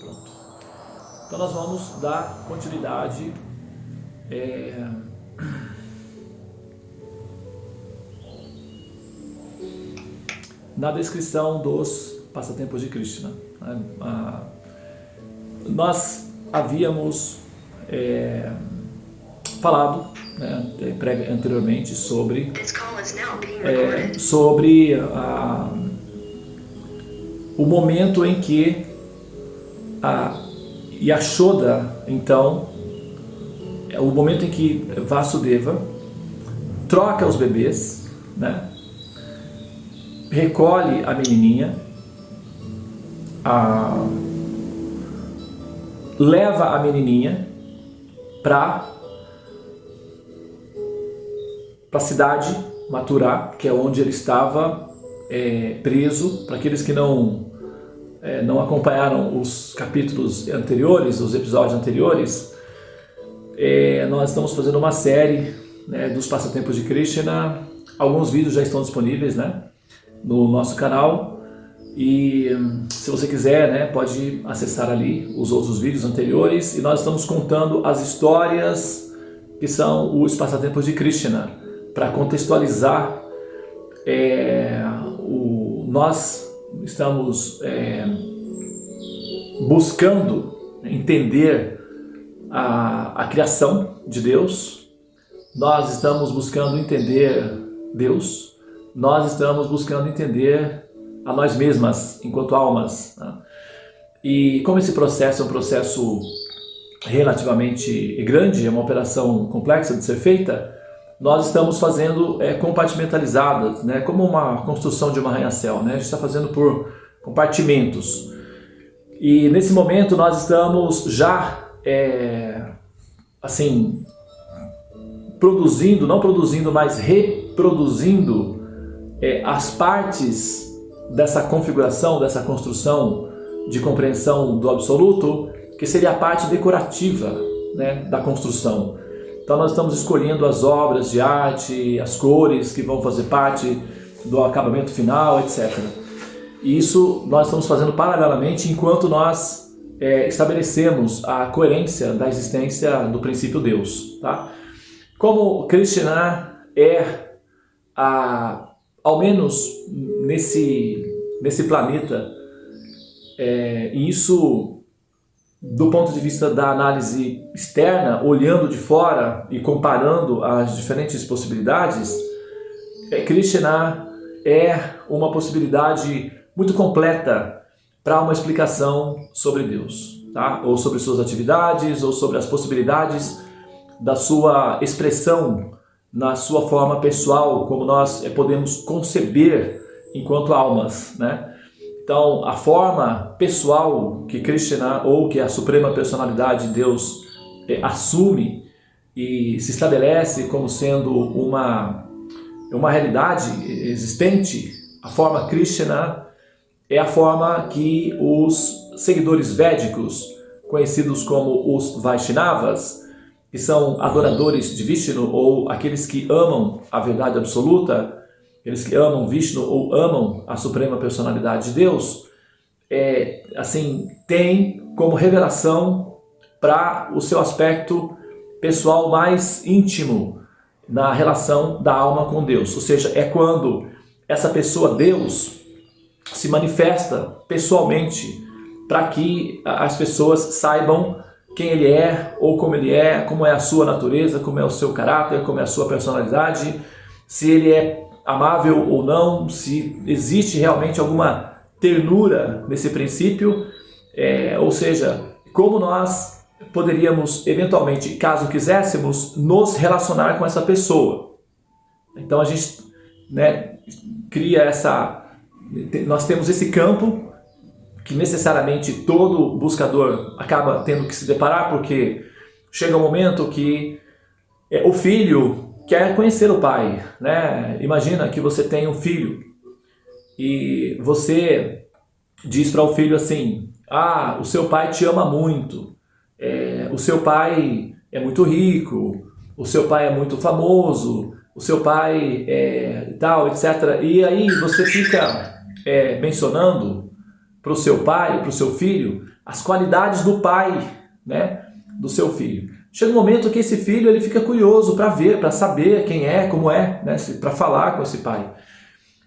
Pronto. Então nós vamos dar continuidade na descrição dos passatempos de Krishna. Nós havíamos falado anteriormente sobre o momento em que a Yashoda, então, é o momento em que Vasudeva troca os bebês, né? Recolhe a menininha, leva a menininha para a cidade Mathura, que é onde ele estava preso. Para aqueles que não acompanharam os capítulos anteriores, os episódios anteriores, nós estamos fazendo uma série, né, dos passatempos de Krishna. Alguns vídeos já estão disponíveis, né, no nosso canal, e se você quiser, né, pode acessar ali os outros vídeos anteriores, e nós estamos contando as histórias que são os passatempos de Krishna, para contextualizar. Nós estamos buscando entender a criação de Deus, nós estamos buscando entender Deus, nós estamos buscando entender a nós mesmas enquanto almas, né? E como esse processo é um processo relativamente grande, é uma operação complexa de ser feita, nós estamos fazendo compartimentalizadas, né? Como uma construção de um arranha-céu, né? A gente está fazendo por compartimentos. E nesse momento nós estamos já produzindo, não produzindo, mas reproduzindo as partes dessa configuração, dessa construção de compreensão do absoluto, que seria a parte decorativa, né, da construção. Então nós estamos escolhendo as obras de arte, as cores que vão fazer parte do acabamento final, etc. E isso nós estamos fazendo paralelamente enquanto nós estabelecemos a coerência da existência do princípio Deus, tá? Como Krishna ao menos nesse planeta, e isso do ponto de vista da análise externa, olhando de fora e comparando as diferentes possibilidades, Krishna é uma possibilidade muito completa para uma explicação sobre Deus, tá? Ou sobre suas atividades, ou sobre as possibilidades da sua expressão na sua forma pessoal, como nós podemos conceber enquanto almas, né? Então, a forma pessoal que Krishna, ou que a Suprema Personalidade de Deus assume e se estabelece como sendo uma realidade existente, a forma Krishna é a forma que os seguidores védicos, conhecidos como os Vaishnavas, que são adoradores de Vishnu, ou aqueles que amam a verdade absoluta, aqueles que amam Vishnu ou amam a Suprema Personalidade de Deus, tem como revelação para o seu aspecto pessoal mais íntimo na relação da alma com Deus. Ou seja, é quando essa pessoa, Deus, se manifesta pessoalmente para que as pessoas saibam quem ele é, ou como ele é, como é a sua natureza, como é o seu caráter, como é a sua personalidade, se ele é amável ou não, se existe realmente alguma ternura nesse princípio, ou seja, como nós poderíamos eventualmente, caso quiséssemos, nos relacionar com essa pessoa. Então a gente, né, cria nós temos esse campo que necessariamente todo buscador acaba tendo que se deparar, porque chega um momento que o filho quer conhecer o pai, né? Imagina que você tem um filho e você diz para o filho assim: o seu pai te ama muito, o seu pai é muito rico, o seu pai é muito famoso, o seu pai tal, etc. E aí você fica mencionando para o seu pai, para o seu filho, as qualidades do pai, né, do seu filho. Chega um momento que esse filho ele fica curioso para ver, para saber quem é, como é, né, para falar com esse pai.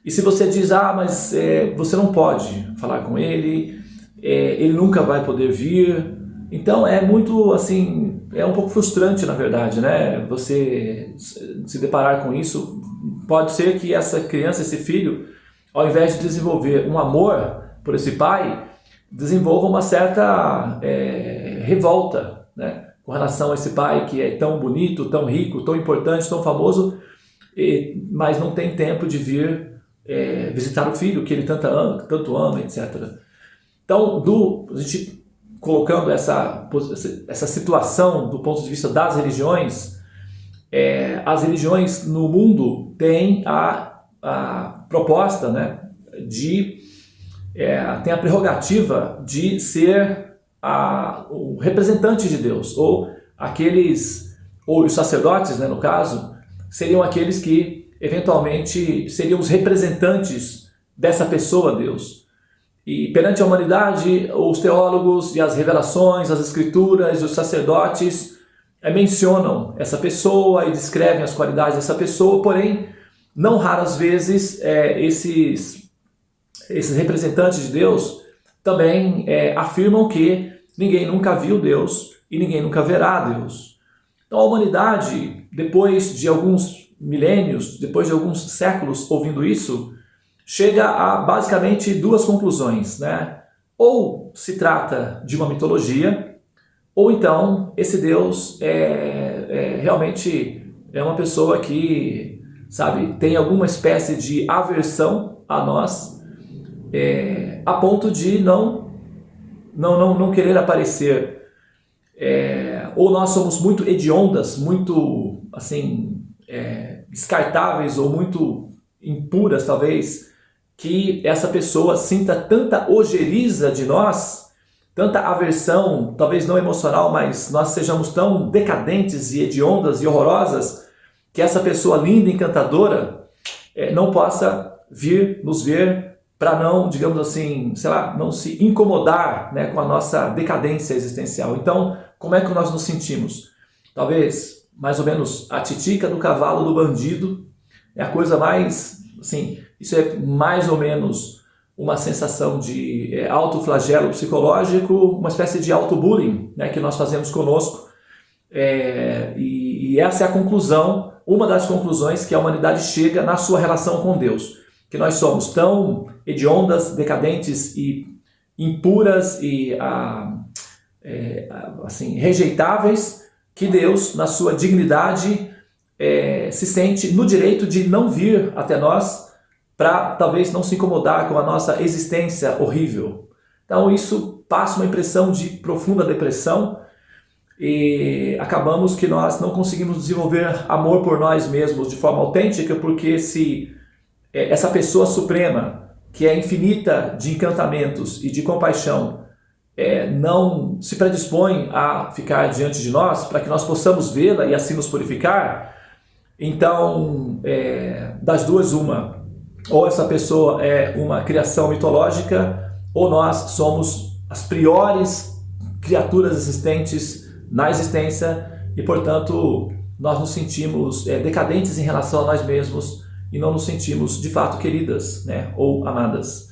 E se você diz, mas você não pode falar com ele, ele nunca vai poder vir, então é muito assim, é um pouco frustrante na verdade, né? Você se deparar com isso. Pode ser que essa criança, esse filho, ao invés de desenvolver um amor por esse pai, desenvolva uma certa revolta, né, com relação a esse pai que é tão bonito, tão rico, tão importante, tão famoso, mas não tem tempo de vir visitar o filho que ele tanto ama, etc. Então, a gente colocando essa situação do ponto de vista das religiões, as religiões no mundo têm a proposta, né, tem a prerrogativa de ser o representante de Deus, ou os sacerdotes, né, no caso, seriam aqueles que eventualmente seriam os representantes dessa pessoa, Deus. E perante a humanidade, os teólogos e as revelações, as escrituras, os sacerdotes mencionam essa pessoa e descrevem as qualidades dessa pessoa, porém, não raras vezes esses representantes de Deus também afirmam que ninguém nunca viu Deus e ninguém nunca verá Deus. Então a humanidade, depois de alguns milênios, depois de alguns séculos ouvindo isso, chega a basicamente duas conclusões, né? Ou se trata de uma mitologia, ou então esse Deus realmente é uma pessoa que, sabe, tem alguma espécie de aversão a nós, a ponto de não querer aparecer. Ou nós somos muito hediondas, muito assim, descartáveis ou muito impuras talvez, que essa pessoa sinta tanta ojeriza de nós, tanta aversão, talvez não emocional, mas nós sejamos tão decadentes e hediondas e horrorosas, que essa pessoa linda e encantadora não possa vir nos ver para não, digamos assim, sei lá, não se incomodar, né, com a nossa decadência existencial. Então, como é que nós nos sentimos? Talvez, mais ou menos, a titica do cavalo do bandido é a coisa mais, assim, isso é mais ou menos uma sensação de autoflagelo psicológico, uma espécie de auto-bullying, né, que nós fazemos conosco. E essa é a conclusão, uma das conclusões que a humanidade chega na sua relação com Deus. Que nós somos tão hediondas, decadentes e impuras e assim, rejeitáveis, que Deus, na sua dignidade, se sente no direito de não vir até nós para talvez não se incomodar com a nossa existência horrível. Então isso passa uma impressão de profunda depressão e acabamos que nós não conseguimos desenvolver amor por nós mesmos de forma autêntica, porque se essa pessoa suprema, que é infinita de encantamentos e de compaixão, não se predispõe a ficar diante de nós, para que nós possamos vê-la e assim nos purificar, então, das duas uma, ou essa pessoa é uma criação mitológica, ou nós somos as piores criaturas existentes na existência, e portanto nós nos sentimos decadentes em relação a nós mesmos, e não nos sentimos de fato queridas, né, ou amadas.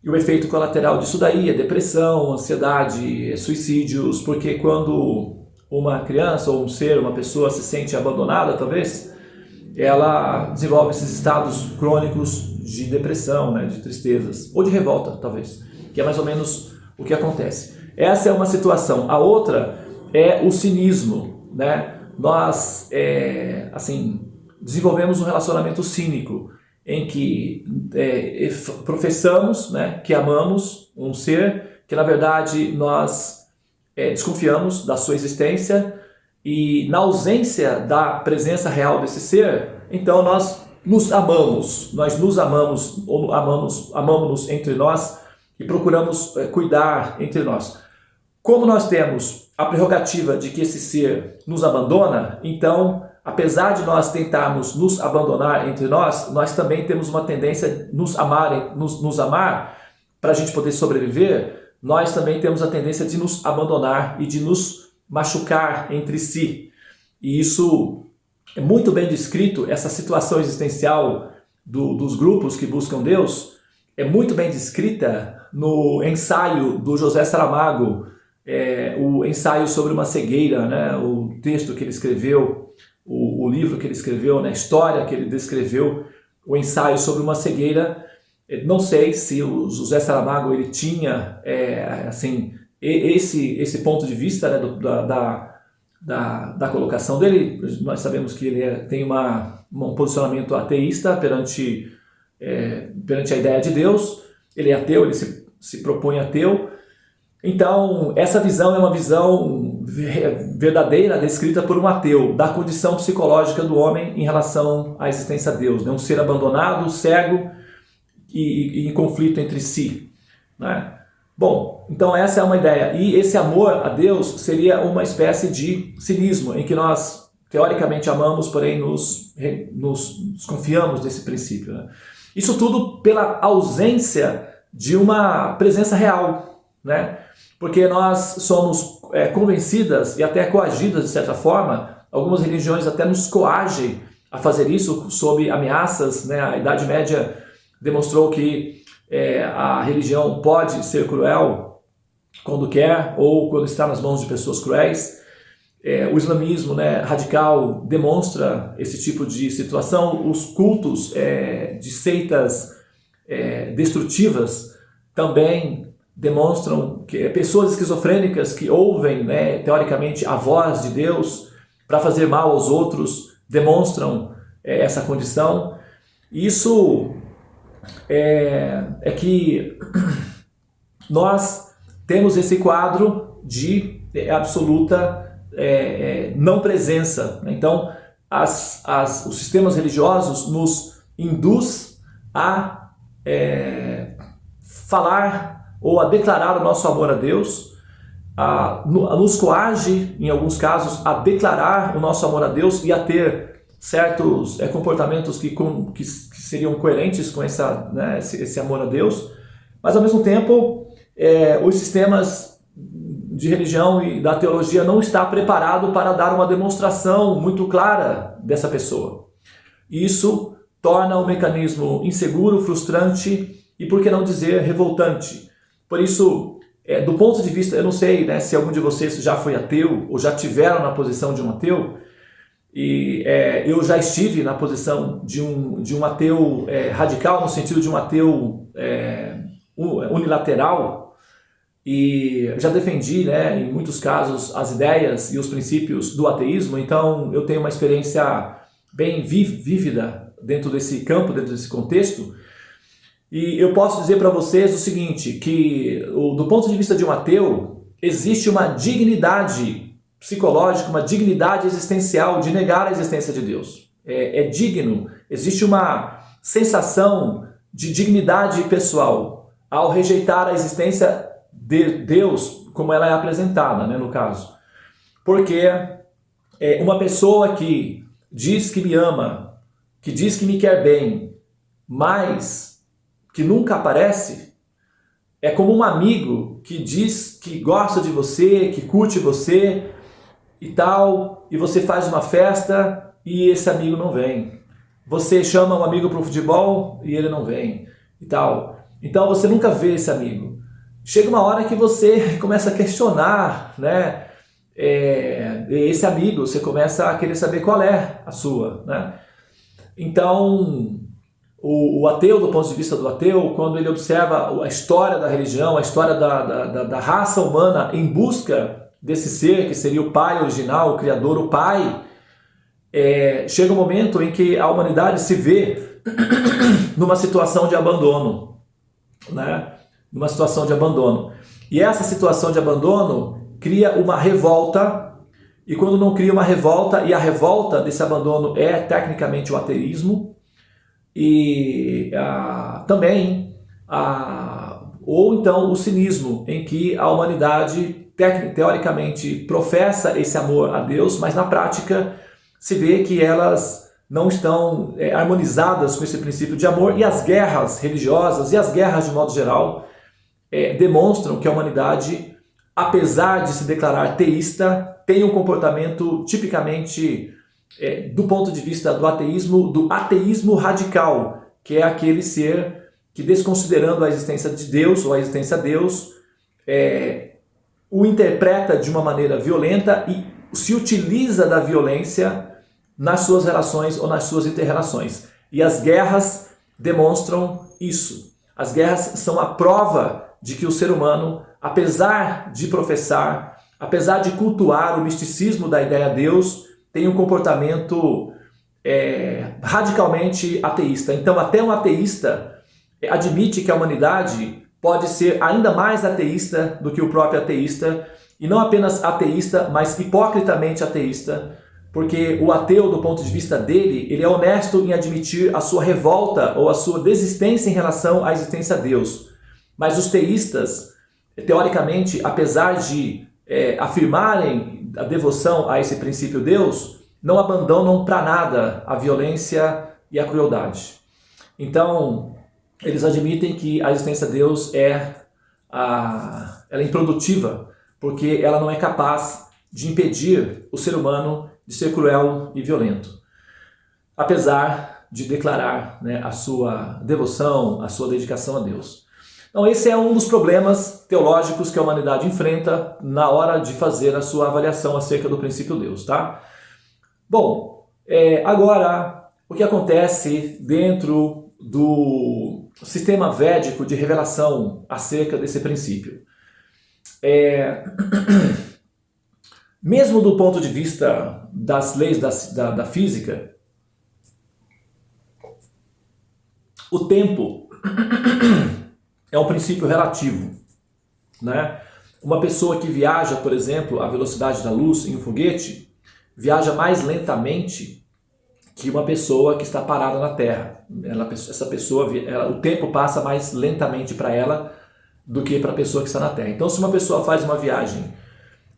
E o efeito colateral disso daí é depressão, ansiedade, suicídios, porque quando uma criança ou um ser, uma pessoa se sente abandonada, talvez, ela desenvolve esses estados crônicos de depressão, né, de tristezas, ou de revolta, talvez, que é mais ou menos o que acontece. Essa é uma situação. A outra é o cinismo, né? Nós, assim, desenvolvemos um relacionamento cínico, em que professamos, né, que amamos um ser, que na verdade nós desconfiamos da sua existência, e na ausência da presença real desse ser, então nós nos amamos, ou amamos-nos entre nós e procuramos cuidar entre nós. Como nós temos a prerrogativa de que esse ser nos abandona, então, apesar de nós tentarmos nos abandonar entre nós, nós também temos uma tendência a nos amar para a gente poder sobreviver, nós também temos a tendência de nos abandonar e de nos machucar entre si. E isso é muito bem descrito, essa situação existencial dos grupos que buscam Deus, é muito bem descrita no ensaio do José Saramago, o ensaio sobre uma cegueira, né? O texto que ele escreveu, o livro que ele escreveu, né? A história que ele descreveu, o ensaio sobre uma cegueira. Não sei se o José Saramago ele tinha assim, esse ponto de vista, né? Da colocação dele. Nós sabemos que ele tem um posicionamento ateísta perante a ideia de Deus. Ele é ateu, ele se propõe ateu. Então, essa visão é uma visão verdadeira, descrita por um ateu, da condição psicológica do homem em relação à existência de Deus, né? Um ser abandonado, cego e em conflito entre si, né? Bom, então essa é uma ideia. E esse amor a Deus seria uma espécie de cinismo, em que nós, teoricamente, amamos, porém nos desconfiamos desse princípio, né? Isso tudo pela ausência de uma presença real, né? Porque nós somos convencidas e até coagidas, de certa forma. Algumas religiões até nos coagem a fazer isso sob ameaças, né? A Idade Média demonstrou que a religião pode ser cruel quando quer ou quando está nas mãos de pessoas cruéis. O islamismo, né, radical demonstra esse tipo de situação. Os cultos de seitas destrutivas também demonstram que pessoas esquizofrênicas que ouvem, né, teoricamente, a voz de Deus para fazer mal aos outros demonstram essa condição. Isso é que nós temos esse quadro de absoluta não presença. Então, os sistemas religiosos nos induz a falar ou a declarar o nosso amor a Deus, a nos coage, em alguns casos, a declarar o nosso amor a Deus e a ter certos comportamentos que seriam coerentes com esse amor a Deus, mas ao mesmo tempo os sistemas de religião e da teologia não está preparado para dar uma demonstração muito clara dessa pessoa. Isso torna o mecanismo inseguro, frustrante e, por que não dizer, revoltante. Por isso, do ponto de vista, eu não sei, né, se algum de vocês já foi ateu ou já tiveram na posição de um ateu, e eu já estive na posição de um ateu radical, no sentido de um ateu unilateral, e já defendi, né, em muitos casos, as ideias e os princípios do ateísmo. Então eu tenho uma experiência bem vívida dentro desse campo, dentro desse contexto. E eu posso dizer para vocês o seguinte, que do ponto de vista de um ateu, existe uma dignidade psicológica, uma dignidade existencial de negar a existência de Deus. É digno, existe uma sensação de dignidade pessoal ao rejeitar a existência de Deus como ela é apresentada, né, no caso. Porque uma pessoa que diz que me ama, que diz que me quer bem, mas que nunca aparece, é como um amigo que diz que gosta de você, que curte você e tal, e você faz uma festa e esse amigo não vem. Você chama um amigo para o futebol e ele não vem e tal. Então você nunca vê esse amigo. Chega uma hora que você começa a questionar, né, esse amigo, você começa a querer saber qual é a sua, né? Então, o ateu, do ponto de vista do ateu, quando ele observa a história da religião, a história da raça humana em busca desse ser que seria o pai original, o criador, o pai, chega um momento em que a humanidade se vê numa situação de abandono, né? Numa situação de abandono. E essa situação de abandono cria uma revolta, e quando não cria uma revolta, e a revolta desse abandono é tecnicamente o ateísmo, e também ou então o cinismo, em que a humanidade teoricamente professa esse amor a Deus, mas na prática se vê que elas não estão harmonizadas com esse princípio de amor, e as guerras religiosas e as guerras de modo geral demonstram que a humanidade, apesar de se declarar teísta, tem um comportamento tipicamente, do ponto de vista do ateísmo radical, que é aquele ser que, desconsiderando a existência de Deus ou a existência de Deus, o interpreta de uma maneira violenta e se utiliza da violência nas suas relações ou nas suas inter-relações. E as guerras demonstram isso. As guerras são a prova de que o ser humano, apesar de professar, apesar de cultuar o misticismo da ideia de Deus, tem um comportamento radicalmente ateísta. Então até um ateísta admite que a humanidade pode ser ainda mais ateísta do que o próprio ateísta, e não apenas ateísta, mas hipocritamente ateísta, porque o ateu, do ponto de vista dele, ele é honesto em admitir a sua revolta ou a sua desistência em relação à existência de Deus. Mas os teístas, teoricamente, apesar de afirmarem a devoção a esse princípio Deus, não abandonam para nada a violência e a crueldade. Então, eles admitem que a existência de Deus ela é improdutiva, porque ela não é capaz de impedir o ser humano de ser cruel e violento, apesar de declarar, a sua devoção, a sua dedicação a Deus. Então esse é um dos problemas teológicos que a humanidade enfrenta na hora de fazer a sua avaliação acerca do princípio Deus, tá? Bom, agora o que acontece dentro do sistema védico de revelação acerca desse princípio? Mesmo do ponto de vista das leis da física, o tempo é um princípio relativo, né? Uma pessoa que viaja, por exemplo, à velocidade da luz em um foguete, viaja mais lentamente que uma pessoa que está parada na Terra. Essa pessoa, o tempo passa mais lentamente para ela do que para a pessoa que está na Terra. Então, se uma pessoa faz uma viagem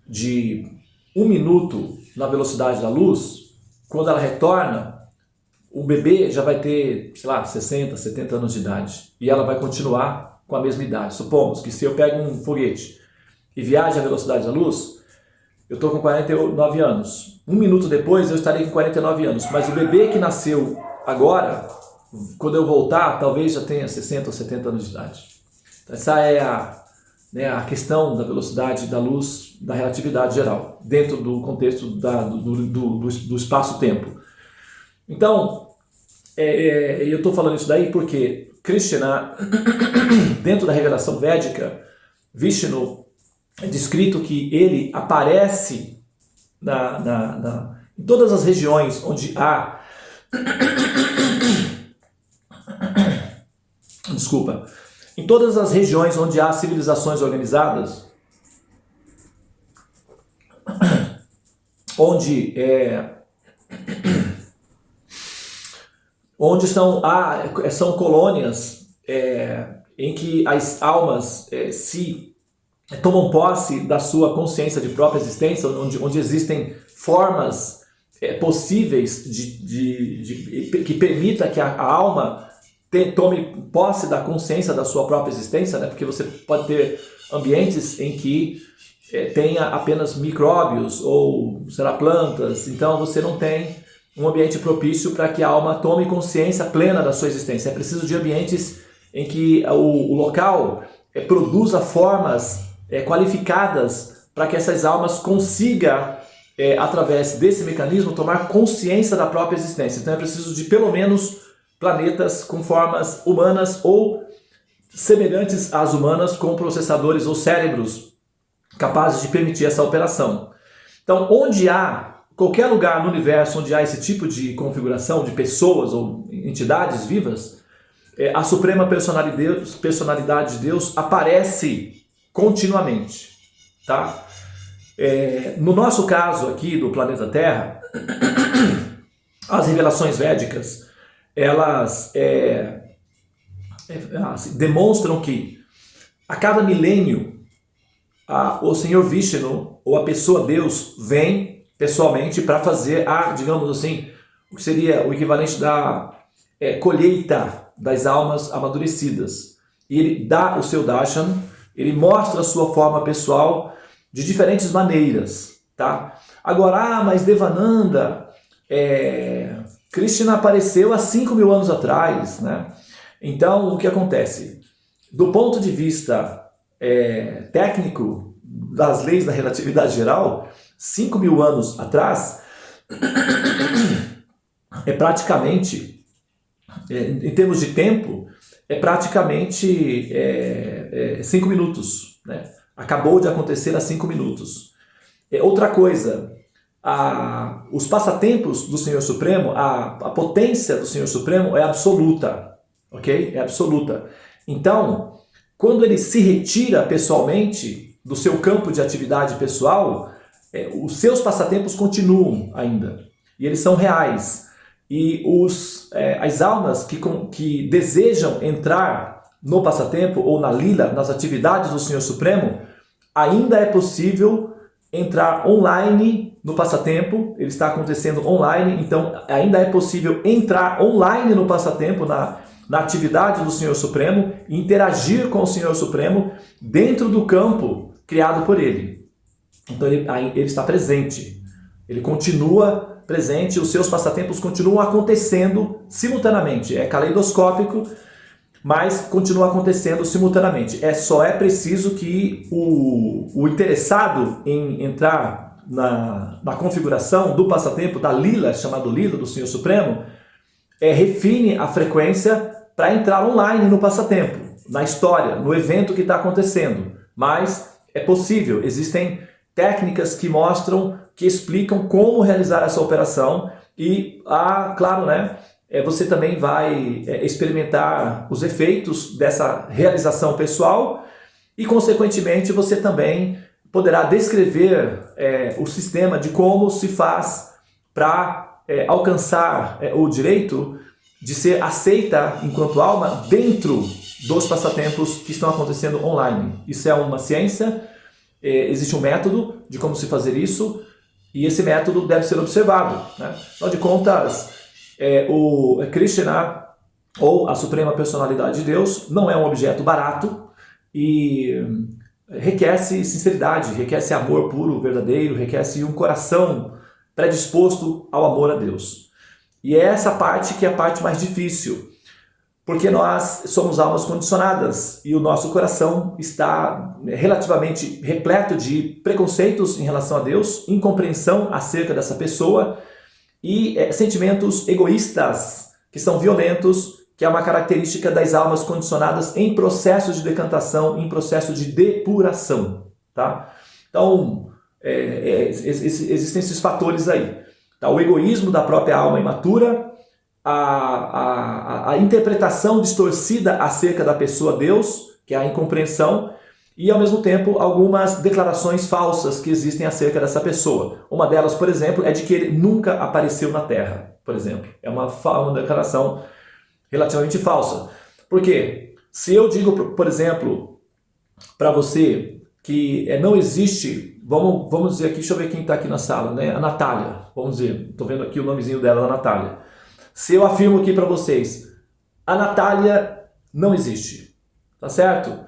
de 1 minuto na velocidade da luz, quando ela retorna, o bebê já vai ter, 60, 70 anos de idade. E ela vai continuar com a mesma idade. Supomos que se eu pego um foguete e viajo à velocidade da luz, eu estou com 49 anos. 1 minuto depois eu estarei com 49 anos. Mas o bebê que nasceu agora, quando eu voltar, talvez já tenha 60 ou 70 anos de idade. Essa é a questão da velocidade da luz, da relatividade geral, dentro do contexto do espaço-tempo. Então, eu estou falando isso daí porque Krishna, dentro da revelação védica, Vishnu é descrito que ele aparece em todas as regiões onde há... Desculpa. Em todas as regiões onde há civilizações organizadas, onde são colônias em que as almas se tomam posse da sua consciência de própria existência, onde existem formas possíveis que permita que a alma tome posse da consciência da sua própria existência, né? Porque você pode ter ambientes em que tenha apenas micróbios ou, plantas, então você não tem um ambiente propício para que a alma tome consciência plena da sua existência. É preciso de ambientes em que o local produza formas qualificadas para que essas almas consigam, através desse mecanismo, tomar consciência da própria existência. Então é preciso de pelo menos planetas com formas humanas ou semelhantes às humanas, com processadores ou cérebros capazes de permitir essa operação. Então, qualquer lugar no universo onde há esse tipo de configuração de pessoas ou entidades vivas, a suprema personalidade de Deus aparece continuamente, tá? No nosso caso aqui do planeta Terra, as revelações védicas, elas demonstram que a cada milênio o Senhor Vishnu, ou a pessoa Deus, vem pessoalmente para fazer digamos assim, o que seria o equivalente da colheita das almas amadurecidas. E ele dá o seu darshan, Ele mostra a sua forma pessoal de diferentes maneiras, tá? Agora, mas Devananda, Krishna apareceu há 5.000 anos atrás, né? Então, o que acontece? Do ponto de vista técnico das leis da relatividade geral, 5.000 anos atrás é praticamente, em termos de tempo, é praticamente 5 minutos, né? Acabou de acontecer há 5 minutos. Outra coisa, os passatempos do Senhor Supremo, a potência do Senhor Supremo é absoluta, ok? É absoluta. Então, quando ele se retira pessoalmente do seu campo de atividade pessoal, os seus passatempos continuam ainda, e eles são reais. E as almas que desejam entrar no passatempo ou na lila, nas atividades do Senhor Supremo, ainda é possível entrar online no passatempo. Ele está acontecendo online, então ainda é possível entrar online no passatempo, na atividade do Senhor Supremo, e interagir com o Senhor Supremo dentro do campo criado por Ele. Então ele está presente, ele continua presente, os seus passatempos continuam acontecendo simultaneamente. É caleidoscópico, mas continua acontecendo simultaneamente. Só é preciso que o interessado em entrar na configuração do passatempo, da lila, chamado lila do Senhor Supremo, refine a frequência para entrar online no passatempo, na história, no evento que está acontecendo. Mas é possível, existem técnicas que mostram, que explicam como realizar essa operação e, claro, né, você também vai experimentar os efeitos dessa realização pessoal e, consequentemente, você também poderá descrever o sistema de como se faz para alcançar o direito de ser aceita enquanto alma dentro dos passatempos que estão acontecendo online. Isso é uma ciência, existe um método de como se fazer isso, e esse método deve ser observado, né? Afinal de contas, o Krishna, ou a Suprema Personalidade de Deus, não é um objeto barato e requer-se sinceridade, requer-se amor puro, verdadeiro, requer-se um coração predisposto ao amor a Deus. E é essa parte que é a parte mais difícil, porque nós somos almas condicionadas e o nosso coração está relativamente repleto de preconceitos em relação a Deus, incompreensão acerca dessa pessoa e sentimentos egoístas que são violentos, que é uma característica das almas condicionadas em processo de decantação, em processo de depuração, tá? Então, existem esses fatores aí, tá? O egoísmo da própria alma imatura, a interpretação distorcida acerca da pessoa Deus, que é a incompreensão, e ao mesmo tempo algumas declarações falsas que existem acerca dessa pessoa. Uma delas, por exemplo, é de que ele nunca apareceu na Terra, por exemplo. É uma declaração relativamente falsa. Por quê? Se eu digo, por exemplo, para você que não existe, vamos dizer aqui, deixa eu ver quem está aqui na sala, né? A Natália, vamos dizer, estou vendo aqui o nomezinho dela, a Natália. Se eu afirmo aqui para vocês, a Natália não existe, tá certo?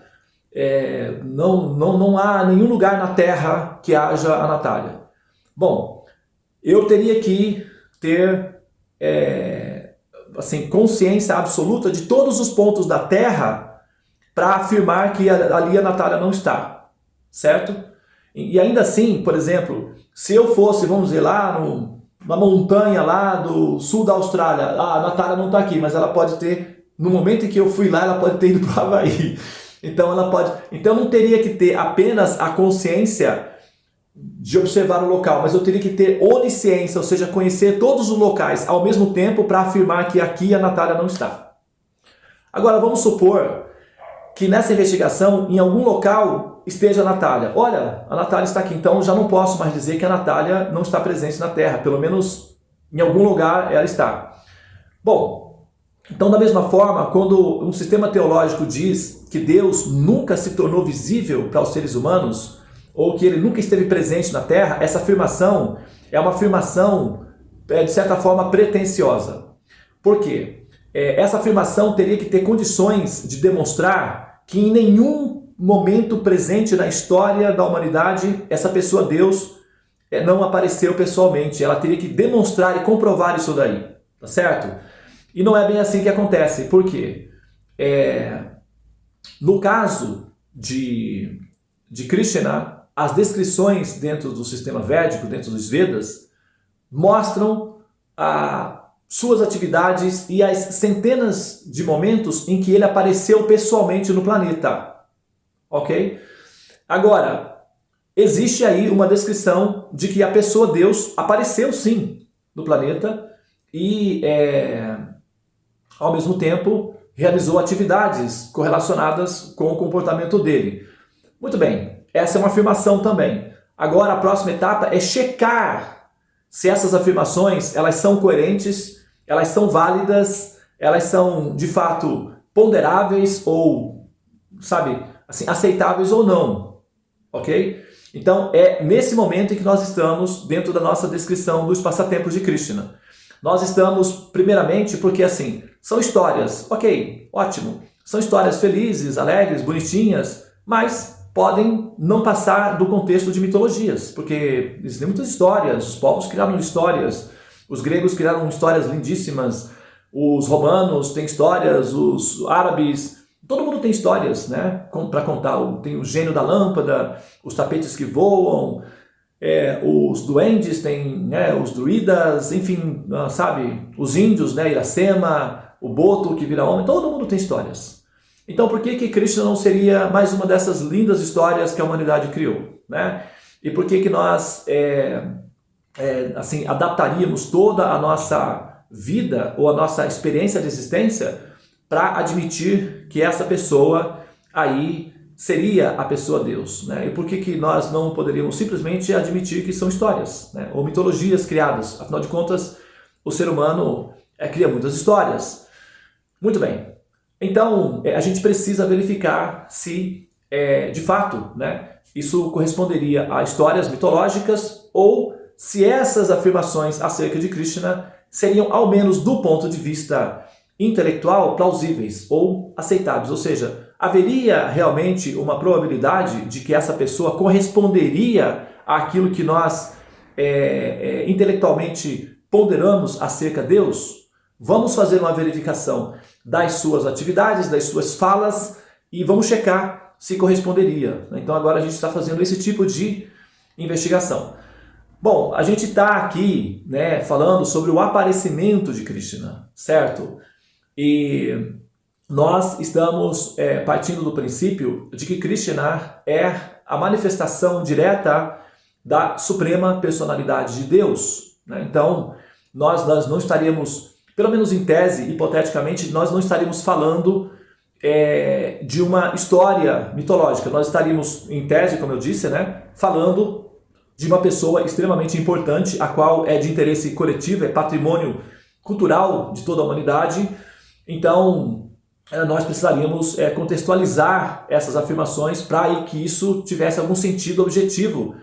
Não há nenhum lugar na Terra que haja a Natália. Bom, eu teria que ter consciência absoluta de todos os pontos da Terra para afirmar que ali a Natália não está, certo? E ainda assim, por exemplo, se eu fosse, vamos dizer, lá na montanha lá do sul da Austrália, a Natália não está aqui, mas ela pode ter, no momento em que eu fui lá, ela pode ter ido para o Havaí. Então eu não teria que ter apenas a consciência de observar o local, mas eu teria que ter onisciência, ou seja, conhecer todos os locais ao mesmo tempo para afirmar que aqui a Natália não está. Agora vamos supor que nessa investigação, em algum local, esteja a Natália. Olha, a Natália está aqui, então já não posso mais dizer que a Natália não está presente na Terra, pelo menos em algum lugar ela está. Bom, então da mesma forma, quando um sistema teológico diz que Deus nunca se tornou visível para os seres humanos, ou que ele nunca esteve presente na Terra, essa afirmação é uma afirmação, de certa forma, pretensiosa. Por quê? Essa afirmação teria que ter condições de demonstrar que em nenhum momento presente na história da humanidade, essa pessoa, Deus, não apareceu pessoalmente. Ela teria que demonstrar e comprovar isso daí, tá certo? E não é bem assim que acontece. Por quê? No caso de Krishna, as descrições dentro do sistema védico, dentro dos Vedas, mostram suas atividades e as centenas de momentos em que ele apareceu pessoalmente no planeta. Ok? Agora, existe aí uma descrição de que a pessoa Deus apareceu sim no planeta e, ao mesmo tempo, realizou atividades correlacionadas com o comportamento dele. Muito bem, essa é uma afirmação também. Agora, a próxima etapa é checar se essas afirmações elas são coerentes, elas são válidas, elas são, de fato, ponderáveis ou, sabe, assim, aceitáveis ou não. Ok? Então, é nesse momento em que nós estamos dentro da nossa descrição dos passatempos de Krishna. Nós estamos, primeiramente, porque assim, são histórias, ok, ótimo, são histórias felizes, alegres, bonitinhas, mas podem não passar do contexto de mitologias, porque existem muitas histórias, os povos criaram histórias, os gregos criaram histórias lindíssimas, os romanos têm histórias, os árabes, todo mundo tem histórias, né, para contar. Tem o gênio da lâmpada, os tapetes que voam, os duendes, tem, né, os druidas, enfim, sabe, os índios, né, Iracema, o boto que vira homem, todo mundo tem histórias. Então por que Krishna não seria mais uma dessas lindas histórias que a humanidade criou, né? E por que nós assim, adaptaríamos toda a nossa vida ou a nossa experiência de existência para admitir que essa pessoa aí seria a pessoa Deus, né? E por que nós não poderíamos simplesmente admitir que são histórias, né? Ou mitologias criadas? Afinal de contas, o ser humano cria muitas histórias. Muito bem. Então, a gente precisa verificar se, de fato, né, isso corresponderia a histórias mitológicas ou se essas afirmações acerca de Krishna seriam, ao menos do ponto de vista intelectual, plausíveis ou aceitáveis. Ou seja, haveria realmente uma probabilidade de que essa pessoa corresponderia àquilo que nós intelectualmente ponderamos acerca de Deus? Vamos fazer uma verificação das suas atividades, das suas falas e vamos checar se corresponderia. Então agora a gente está fazendo esse tipo de investigação. Bom, a gente está aqui, né, falando sobre o aparecimento de Krishna, certo? E nós estamos partindo do princípio de que Krishna é a manifestação direta da suprema personalidade de Deus, né? Então nós não estaríamos, pelo menos em tese, hipoteticamente, nós não estaríamos falando de uma história mitológica. Nós estaríamos, em tese, como eu disse, né, falando de uma pessoa extremamente importante, a qual é de interesse coletivo, é patrimônio cultural de toda a humanidade. Então, nós precisaríamos contextualizar essas afirmações para que isso tivesse algum sentido objetivo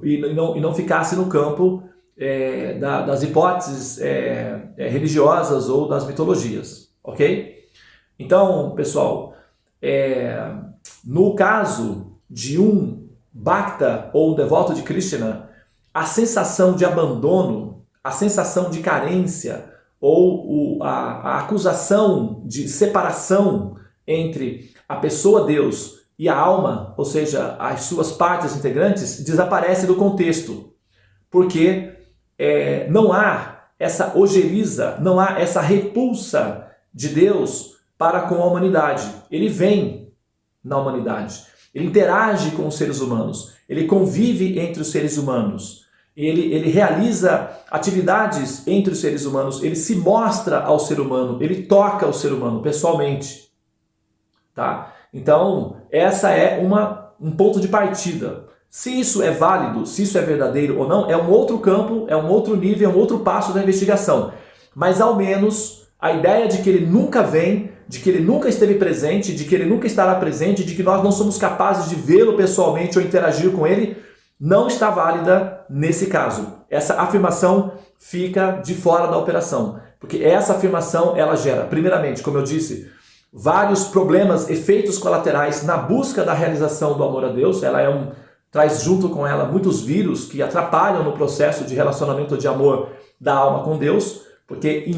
e não ficasse no campo das hipóteses religiosas ou das mitologias, ok? Então, pessoal, no caso de um Bhakta ou um devoto de Krishna, a sensação de abandono, a sensação de carência ou a acusação de separação entre a pessoa Deus e a alma, ou seja, as suas partes integrantes, desaparece do contexto, porque não há essa ojeriza, não há essa repulsa de Deus para com a humanidade. Ele vem na humanidade, ele interage com os seres humanos, ele convive entre os seres humanos, ele realiza atividades entre os seres humanos, ele se mostra ao ser humano, ele toca o ser humano pessoalmente. Tá? Então, essa é um ponto de partida. Se isso é válido, se isso é verdadeiro ou não, é um outro campo, é um outro nível, é um outro passo da investigação. Mas ao menos a ideia de que ele nunca vem, de que ele nunca esteve presente, de que ele nunca estará presente, de que nós não somos capazes de vê-lo pessoalmente ou interagir com ele, não está válida nesse caso. Essa afirmação fica de fora da operação, porque essa afirmação ela gera, primeiramente, como eu disse, vários problemas, efeitos colaterais na busca da realização do amor a Deus. Ela traz junto com ela muitos vírus que atrapalham no processo de relacionamento de amor da alma com Deus, porque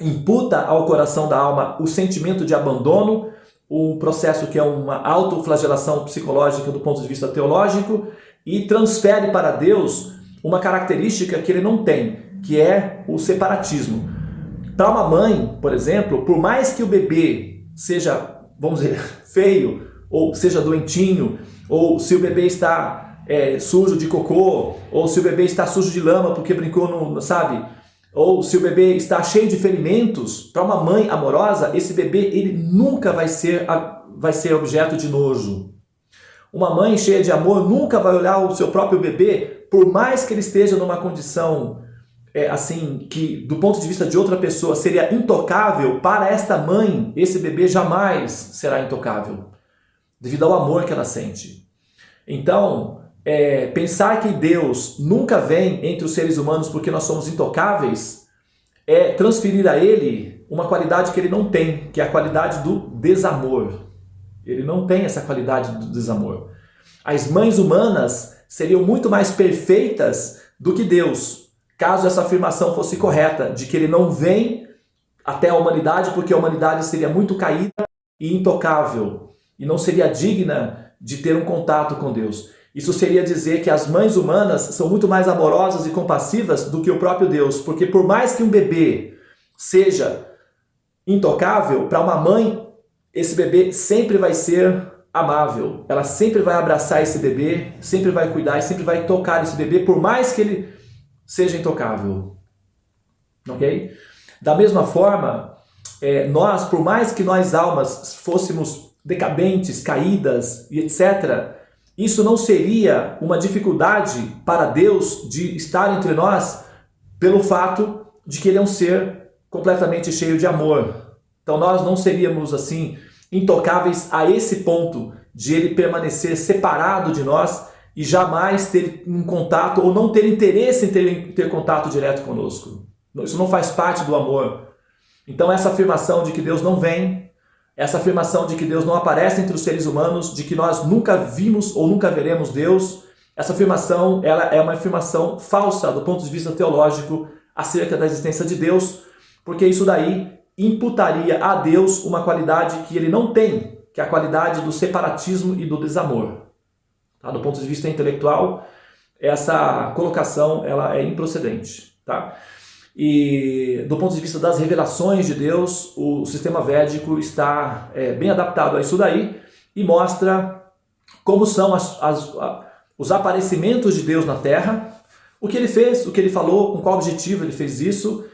imputa ao coração da alma o sentimento de abandono, um processo que é uma autoflagelação psicológica do ponto de vista teológico, e transfere para Deus uma característica que ele não tem, que é o separatismo. Para uma mãe, por exemplo, por mais que o bebê seja, vamos dizer, feio, ou seja doentinho, ou se o bebê está sujo de cocô, ou se o bebê está sujo de lama porque brincou, sabe? Ou se o bebê está cheio de ferimentos, para uma mãe amorosa, esse bebê ele nunca vai ser objeto de nojo. Uma mãe cheia de amor nunca vai olhar o seu próprio bebê, por mais que ele esteja numa condição assim, que do ponto de vista de outra pessoa seria intocável, para esta mãe, esse bebê jamais será intocável, devido ao amor que ela sente. Então, pensar que Deus nunca vem entre os seres humanos porque nós somos intocáveis, é transferir a Ele uma qualidade que Ele não tem, que é a qualidade do desamor. Ele não tem essa qualidade do desamor. As mães humanas seriam muito mais perfeitas do que Deus, caso essa afirmação fosse correta, de que Ele não vem até a humanidade porque a humanidade seria muito caída e intocável, e não seria digna de ter um contato com Deus. Isso seria dizer que as mães humanas são muito mais amorosas e compassivas do que o próprio Deus, porque por mais que um bebê seja intocável, para uma mãe, esse bebê sempre vai ser amável. Ela sempre vai abraçar esse bebê, sempre vai cuidar e sempre vai tocar esse bebê, por mais que ele seja intocável. Ok? Da mesma forma, nós, por mais que nós almas fôssemos decadentes, caídas e etc., isso não seria uma dificuldade para Deus de estar entre nós pelo fato de que Ele é um ser completamente cheio de amor. Então nós não seríamos assim intocáveis a esse ponto de Ele permanecer separado de nós e jamais ter um contato ou não ter interesse em ter contato direto conosco. Isso não faz parte do amor. Então essa afirmação de que Deus não vem, essa afirmação de que Deus não aparece entre os seres humanos, de que nós nunca vimos ou nunca veremos Deus, essa afirmação ela é uma afirmação falsa do ponto de vista teológico acerca da existência de Deus, porque isso daí imputaria a Deus uma qualidade que Ele não tem, que é a qualidade do separatismo e do desamor. Tá? Do ponto de vista intelectual, essa colocação ela é improcedente. Tá? E do ponto de vista das revelações de Deus, o sistema védico está bem adaptado a isso daí e mostra como são os aparecimentos de Deus na Terra, o que Ele fez, o que Ele falou, com qual objetivo Ele fez isso,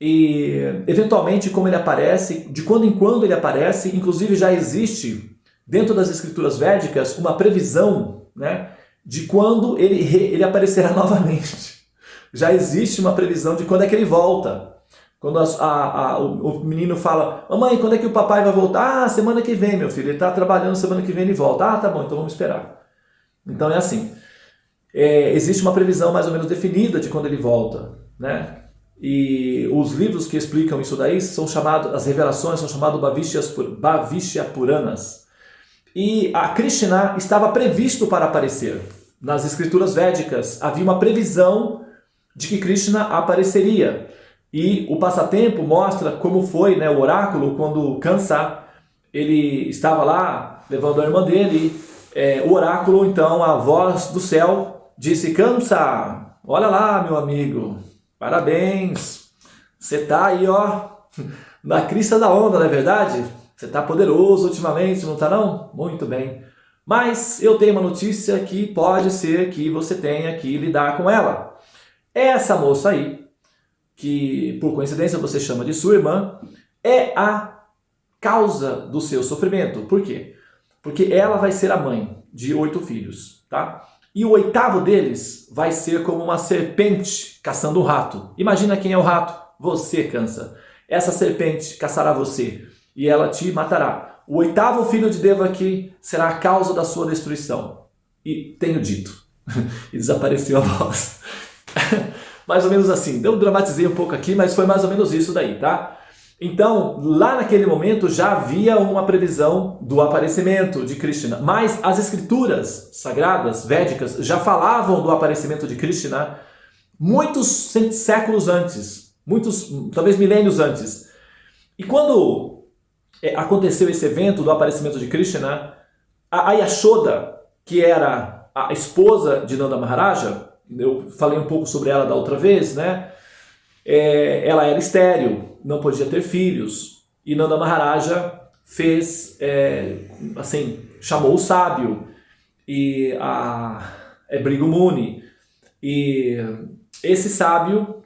e eventualmente como Ele aparece, de quando em quando Ele aparece. Inclusive já existe dentro das escrituras védicas uma previsão, né, de quando ele aparecerá novamente. Já existe uma previsão de quando é que Ele volta. Quando o menino fala: mamãe, quando é que o papai vai voltar? Ah, semana que vem, meu filho. Ele está trabalhando, semana que vem ele volta. Ah, tá bom, então vamos esperar. Então é assim. Existe uma previsão mais ou menos definida de quando Ele volta, né? E os livros que explicam isso daí são chamados, as revelações são chamados Bhavishya Puranas. E a Krishna estava previsto para aparecer. Nas escrituras védicas havia uma previsão de que Krishna apareceria. E o passatempo mostra como foi, né, o oráculo, quando Kansa ele estava lá levando a irmã dele. O oráculo, então, a voz do céu disse: Kansa, olha lá, meu amigo, parabéns, você está aí, ó, na crista da onda, não é verdade? Você está poderoso ultimamente, não está não? Muito bem. Mas eu tenho uma notícia que pode ser que você tenha que lidar com ela. Essa moça aí, que por coincidência você chama de sua irmã, é a causa do seu sofrimento. Por quê? Porque ela vai ser a mãe de 8 filhos, tá? E o 8º deles vai ser como uma serpente caçando um rato. Imagina quem é o rato? Você, Kansa. Essa serpente caçará você e ela te matará. O 8º filho de Devaki será a causa da sua destruição. E tenho dito. E desapareceu a voz. Mais ou menos assim. Eu dramatizei um pouco aqui, mas foi mais ou menos isso daí, tá? Então, lá naquele momento já havia uma previsão do aparecimento de Krishna, mas as escrituras sagradas, védicas, já falavam do aparecimento de Krishna muitos séculos antes, talvez milênios antes. E quando aconteceu esse evento do aparecimento de Krishna, a Yashoda, que era a esposa de Nanda Maharaja, eu falei um pouco sobre ela da outra vez, né? Ela era estéril, não podia ter filhos, e Nanda Maharaja chamou o sábio e Bhrigu Muni, e esse sábio,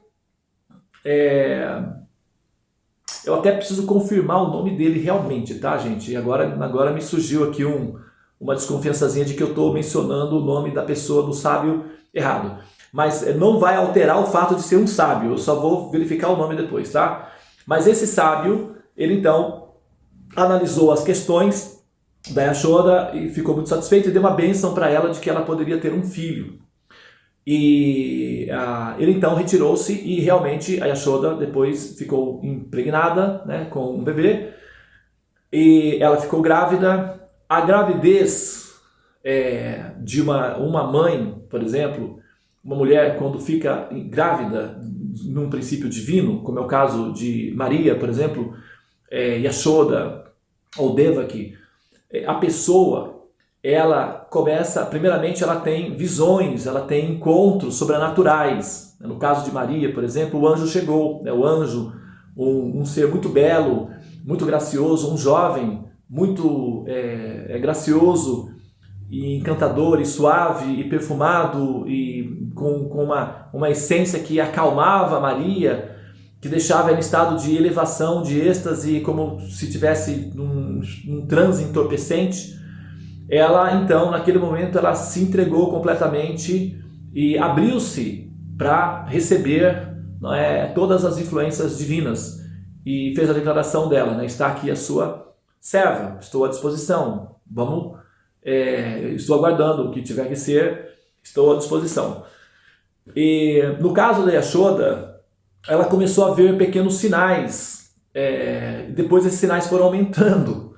eu até preciso confirmar o nome dele realmente, tá, gente? E agora me surgiu aqui uma desconfiançazinha de que eu estou mencionando o nome da pessoa, do sábio, errado. Mas não vai alterar o fato de ser um sábio, eu só vou verificar o nome depois, tá? Mas esse sábio, ele então analisou as questões da Yashoda e ficou muito satisfeito e deu uma bênção para ela de que ela poderia ter um filho. E ele então retirou-se e realmente a Yashoda depois ficou impregnada, né, com um bebê, e ela ficou grávida. A gravidez de uma mãe, por exemplo, uma mulher quando fica grávida num princípio divino, como é o caso de Maria, por exemplo, Yashoda ou Devaki, a pessoa, ela começa, primeiramente ela tem visões, ela tem encontros sobrenaturais. No caso de Maria, por exemplo, o anjo chegou, né? O anjo, um ser muito belo, muito gracioso, um jovem muito gracioso e encantador e suave e perfumado e com uma essência que acalmava Maria, que deixava ela em estado de elevação, de êxtase, como se tivesse num transe entorpecente. Ela então, naquele momento, ela se entregou completamente e abriu-se para receber, não é, todas as influências divinas, e fez a declaração dela, né? Está aqui a sua serva, estou à disposição, estou aguardando o que tiver que ser, estou à disposição. E no caso da Yashoda, ela começou a ver pequenos sinais, depois esses sinais foram aumentando.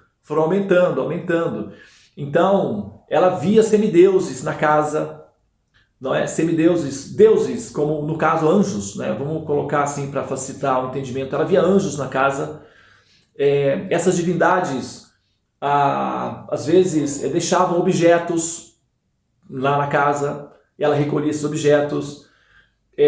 Então, ela via semideuses na casa, não é? Semideuses, deuses, como no caso anjos, né? Vamos colocar assim para facilitar o entendimento. Ela via anjos na casa. Essas divindades, às vezes, deixavam objetos lá na casa, e ela recolhia esses objetos.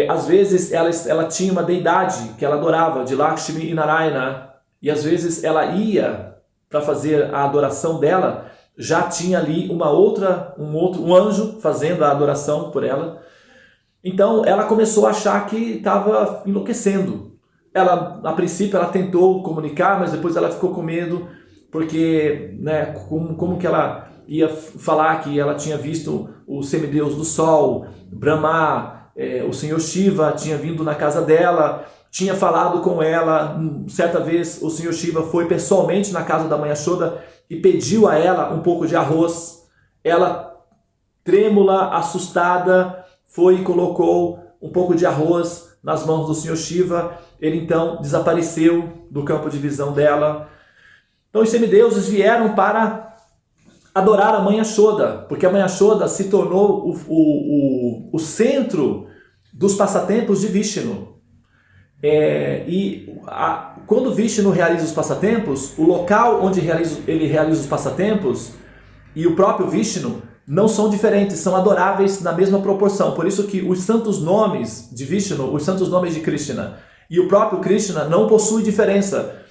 Às vezes, ela tinha uma deidade que ela adorava, de Lakshmi e Narayana, e às vezes ela ia para fazer a adoração dela, já tinha ali um anjo fazendo a adoração por ela. Então ela começou a achar que estava enlouquecendo. Ela, a princípio, ela tentou comunicar, mas depois ela ficou com medo, porque, né, como que ela ia falar que ela tinha visto o semideus do sol, Brahma, o senhor Shiva tinha vindo na casa dela, tinha falado com ela. Certa vez o senhor Shiva foi pessoalmente na casa da mãe Yashoda e pediu a ela um pouco de arroz. Ela, trêmula, assustada, foi e colocou um pouco de arroz nas mãos do senhor Shiva. Ele então desapareceu do campo de visão dela. Então os semideuses vieram para adorar a mãe Yashoda, porque a mãe Yashoda se tornou o centro dos passatempos de Vishnu. Quando Vishnu realiza os passatempos, o local onde ele realiza os passatempos e o próprio Vishnu não são diferentes, são adoráveis na mesma proporção. Por isso que os santos nomes de Vishnu, os santos nomes de Krishna e o próprio Krishna não possuem diferença,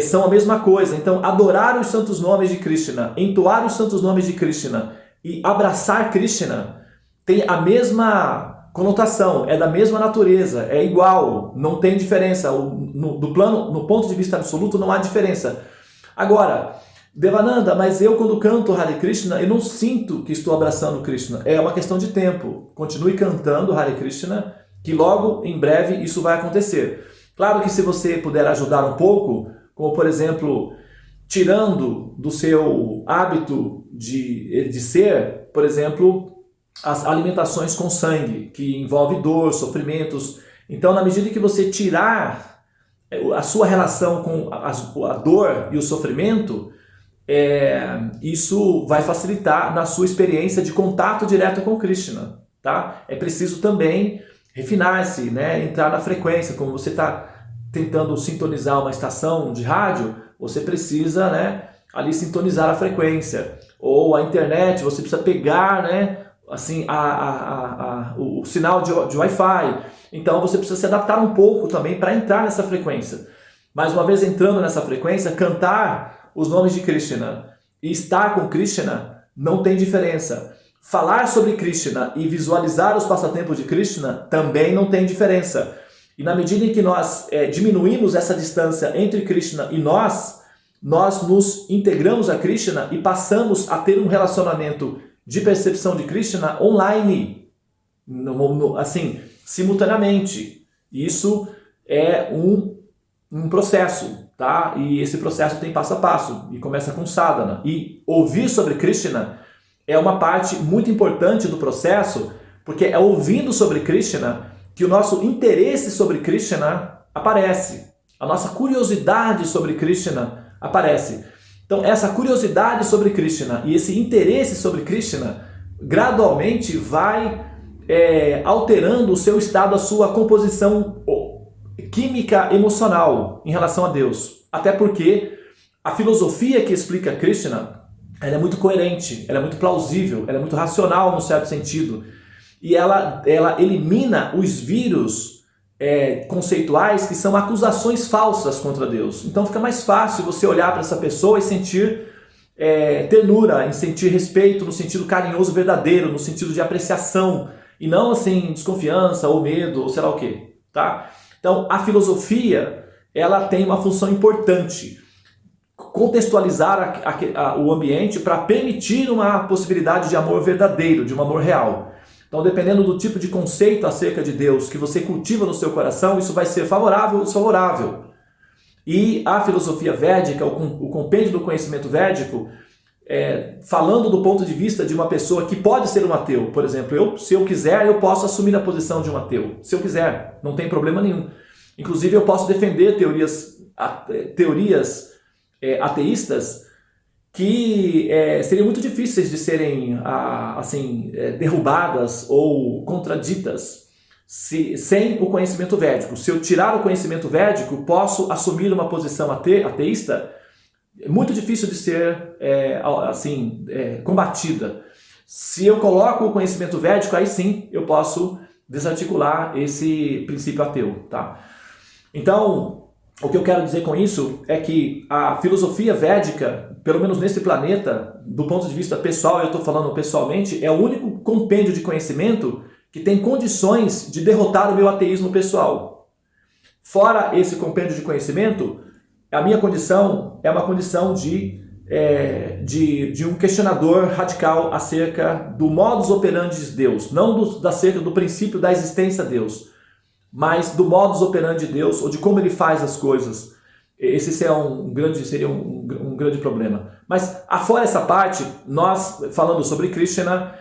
são a mesma coisa. Então, adorar os santos nomes de Krishna, entoar os santos nomes de Krishna e abraçar Krishna tem a mesma conotação, é da mesma natureza, é igual, não tem diferença. No ponto de vista absoluto, não há diferença. Agora, Devananda, mas eu quando canto Hare Krishna, eu não sinto que estou abraçando Krishna. É uma questão de tempo. Continue cantando Hare Krishna, que logo, em breve, isso vai acontecer. Claro que se você puder ajudar um pouco, como por exemplo, tirando do seu hábito de ser, por exemplo, as alimentações com sangue, que envolve dor, sofrimentos. Então, na medida que você tirar a sua relação com a dor e o sofrimento, isso vai facilitar na sua experiência de contato direto com o Krishna, tá? É preciso também refinar-se, né? Entrar na frequência. Como você está tentando sintonizar uma estação de rádio, você precisa, né, ali sintonizar a frequência. Ou a internet, você precisa pegar, né, assim, o sinal de Wi-Fi. Então você precisa se adaptar um pouco também para entrar nessa frequência. Mas uma vez entrando nessa frequência, cantar os nomes de Krishna e estar com Krishna não tem diferença. Falar sobre Krishna e visualizar os passatempos de Krishna também não tem diferença. E na medida em que nós diminuímos essa distância entre Krishna e nós nos integramos a Krishna e passamos a ter um relacionamento de percepção de Krishna online, assim, simultaneamente. Isso é um processo, tá? E esse processo tem passo a passo e começa com sadhana. E ouvir sobre Krishna é uma parte muito importante do processo, porque é ouvindo sobre Krishna que o nosso interesse sobre Krishna aparece. A nossa curiosidade sobre Krishna aparece. Então essa curiosidade sobre Krishna e esse interesse sobre Krishna gradualmente vai alterando o seu estado, a sua composição química emocional em relação a Deus. Até porque a filosofia que explica Krishna, ela é muito coerente, ela é muito plausível, ela é muito racional no certo sentido. E ela elimina os vírus conceituais que são acusações falsas contra Deus. Então fica mais fácil você olhar para essa pessoa e sentir ternura, e sentir respeito no sentido carinhoso verdadeiro, no sentido de apreciação, e não assim desconfiança ou medo ou sei lá o quê, tá? Então a filosofia, ela tem uma função importante: contextualizar o ambiente para permitir uma possibilidade de amor verdadeiro, de um amor real. Então, dependendo do tipo de conceito acerca de Deus que você cultiva no seu coração, isso vai ser favorável ou desfavorável. E a filosofia védica, o compêndio do conhecimento védico, falando do ponto de vista de uma pessoa que pode ser um ateu, por exemplo, se eu quiser, eu posso assumir a posição de um ateu. Se eu quiser, não tem problema nenhum. Inclusive, eu posso defender teorias ateístas que seriam muito difíceis de serem derrubadas ou contraditas sem o conhecimento védico. Se eu tirar o conhecimento védico, posso assumir uma posição ateísta muito difícil de ser combatida. Se eu coloco o conhecimento védico, aí sim eu posso desarticular esse princípio ateu, tá? Então, o que eu quero dizer com isso é que a filosofia védica, pelo menos nesse planeta, do ponto de vista pessoal, eu estou falando pessoalmente, é o único compêndio de conhecimento que tem condições de derrotar o meu ateísmo pessoal. Fora esse compêndio de conhecimento, a minha condição é uma condição de um questionador radical acerca do modus operandi de Deus, não acerca do princípio da existência de Deus, mas do modus operandi de Deus, ou de como ele faz as coisas. Esse seria um grande problema. Mas, afora essa parte, nós, falando sobre Krishna,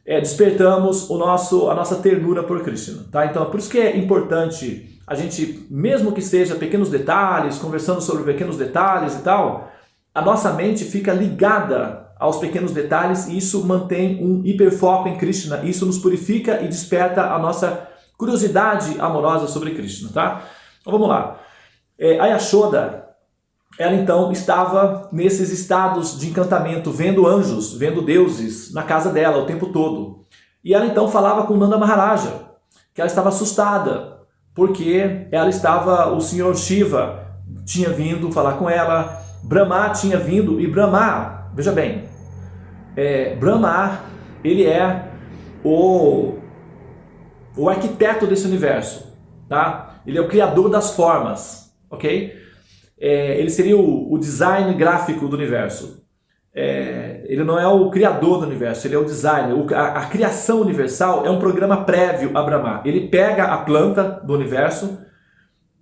despertamos a nossa ternura por Krishna. Tá? Então, por isso que é importante a gente, mesmo que seja pequenos detalhes, conversando sobre pequenos detalhes e tal, a nossa mente fica ligada aos pequenos detalhes e isso mantém um hiperfoco em Krishna. Isso nos purifica e desperta a nossa curiosidade amorosa sobre Krishna, tá? Então vamos lá. A Yashoda, ela então estava nesses estados de encantamento, vendo anjos, vendo deuses na casa dela o tempo todo. E ela então falava com Nanda Maharaja, que ela estava assustada, porque o senhor Shiva tinha vindo falar com ela, Brahma tinha vindo, e Brahma, veja bem, Brahma, ele é o arquiteto desse universo, tá? Ele é o criador das formas, ok? Ele seria o design gráfico do universo. Ele não é o criador do universo, ele é o designer. A criação universal é um programa prévio a Brahma. Ele pega a planta do universo,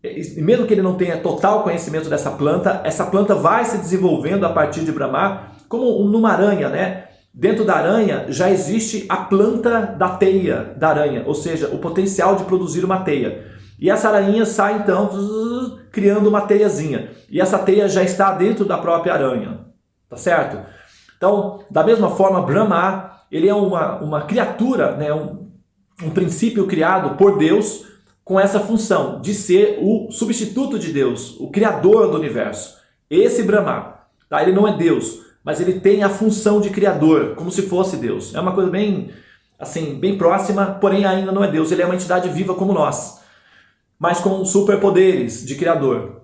e mesmo que ele não tenha total conhecimento dessa planta, essa planta vai se desenvolvendo a partir de Brahma, como numa aranha, né? Dentro da aranha já existe a planta da teia da aranha, ou seja, o potencial de produzir uma teia. E essa aranha sai então criando uma teiazinha. E essa teia já está dentro da própria aranha, tá certo? Então, da mesma forma, Brahma, ele é uma criatura, né, um princípio criado por Deus com essa função de ser o substituto de Deus, o criador do universo. Esse Brahma, tá? Ele não é Deus, mas ele tem a função de criador, como se fosse Deus. É uma coisa bem, assim, bem próxima, porém ainda não é Deus. Ele é uma entidade viva como nós, mas com superpoderes de criador.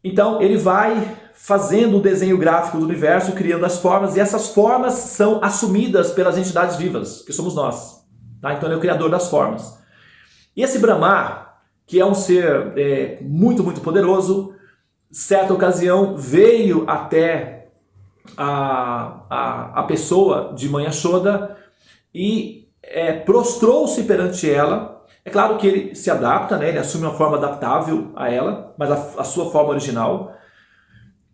Então ele vai fazendo o desenho gráfico do universo, criando as formas, e essas formas são assumidas pelas entidades vivas, que somos nós. Tá? Então ele é o criador das formas. E esse Brahma, que é um ser muito, muito poderoso, certa ocasião veio até a pessoa de Mãe Yashoda e prostrou-se perante ela. É claro que ele se adapta, né? Ele assume uma forma adaptável a ela, mas a sua forma original.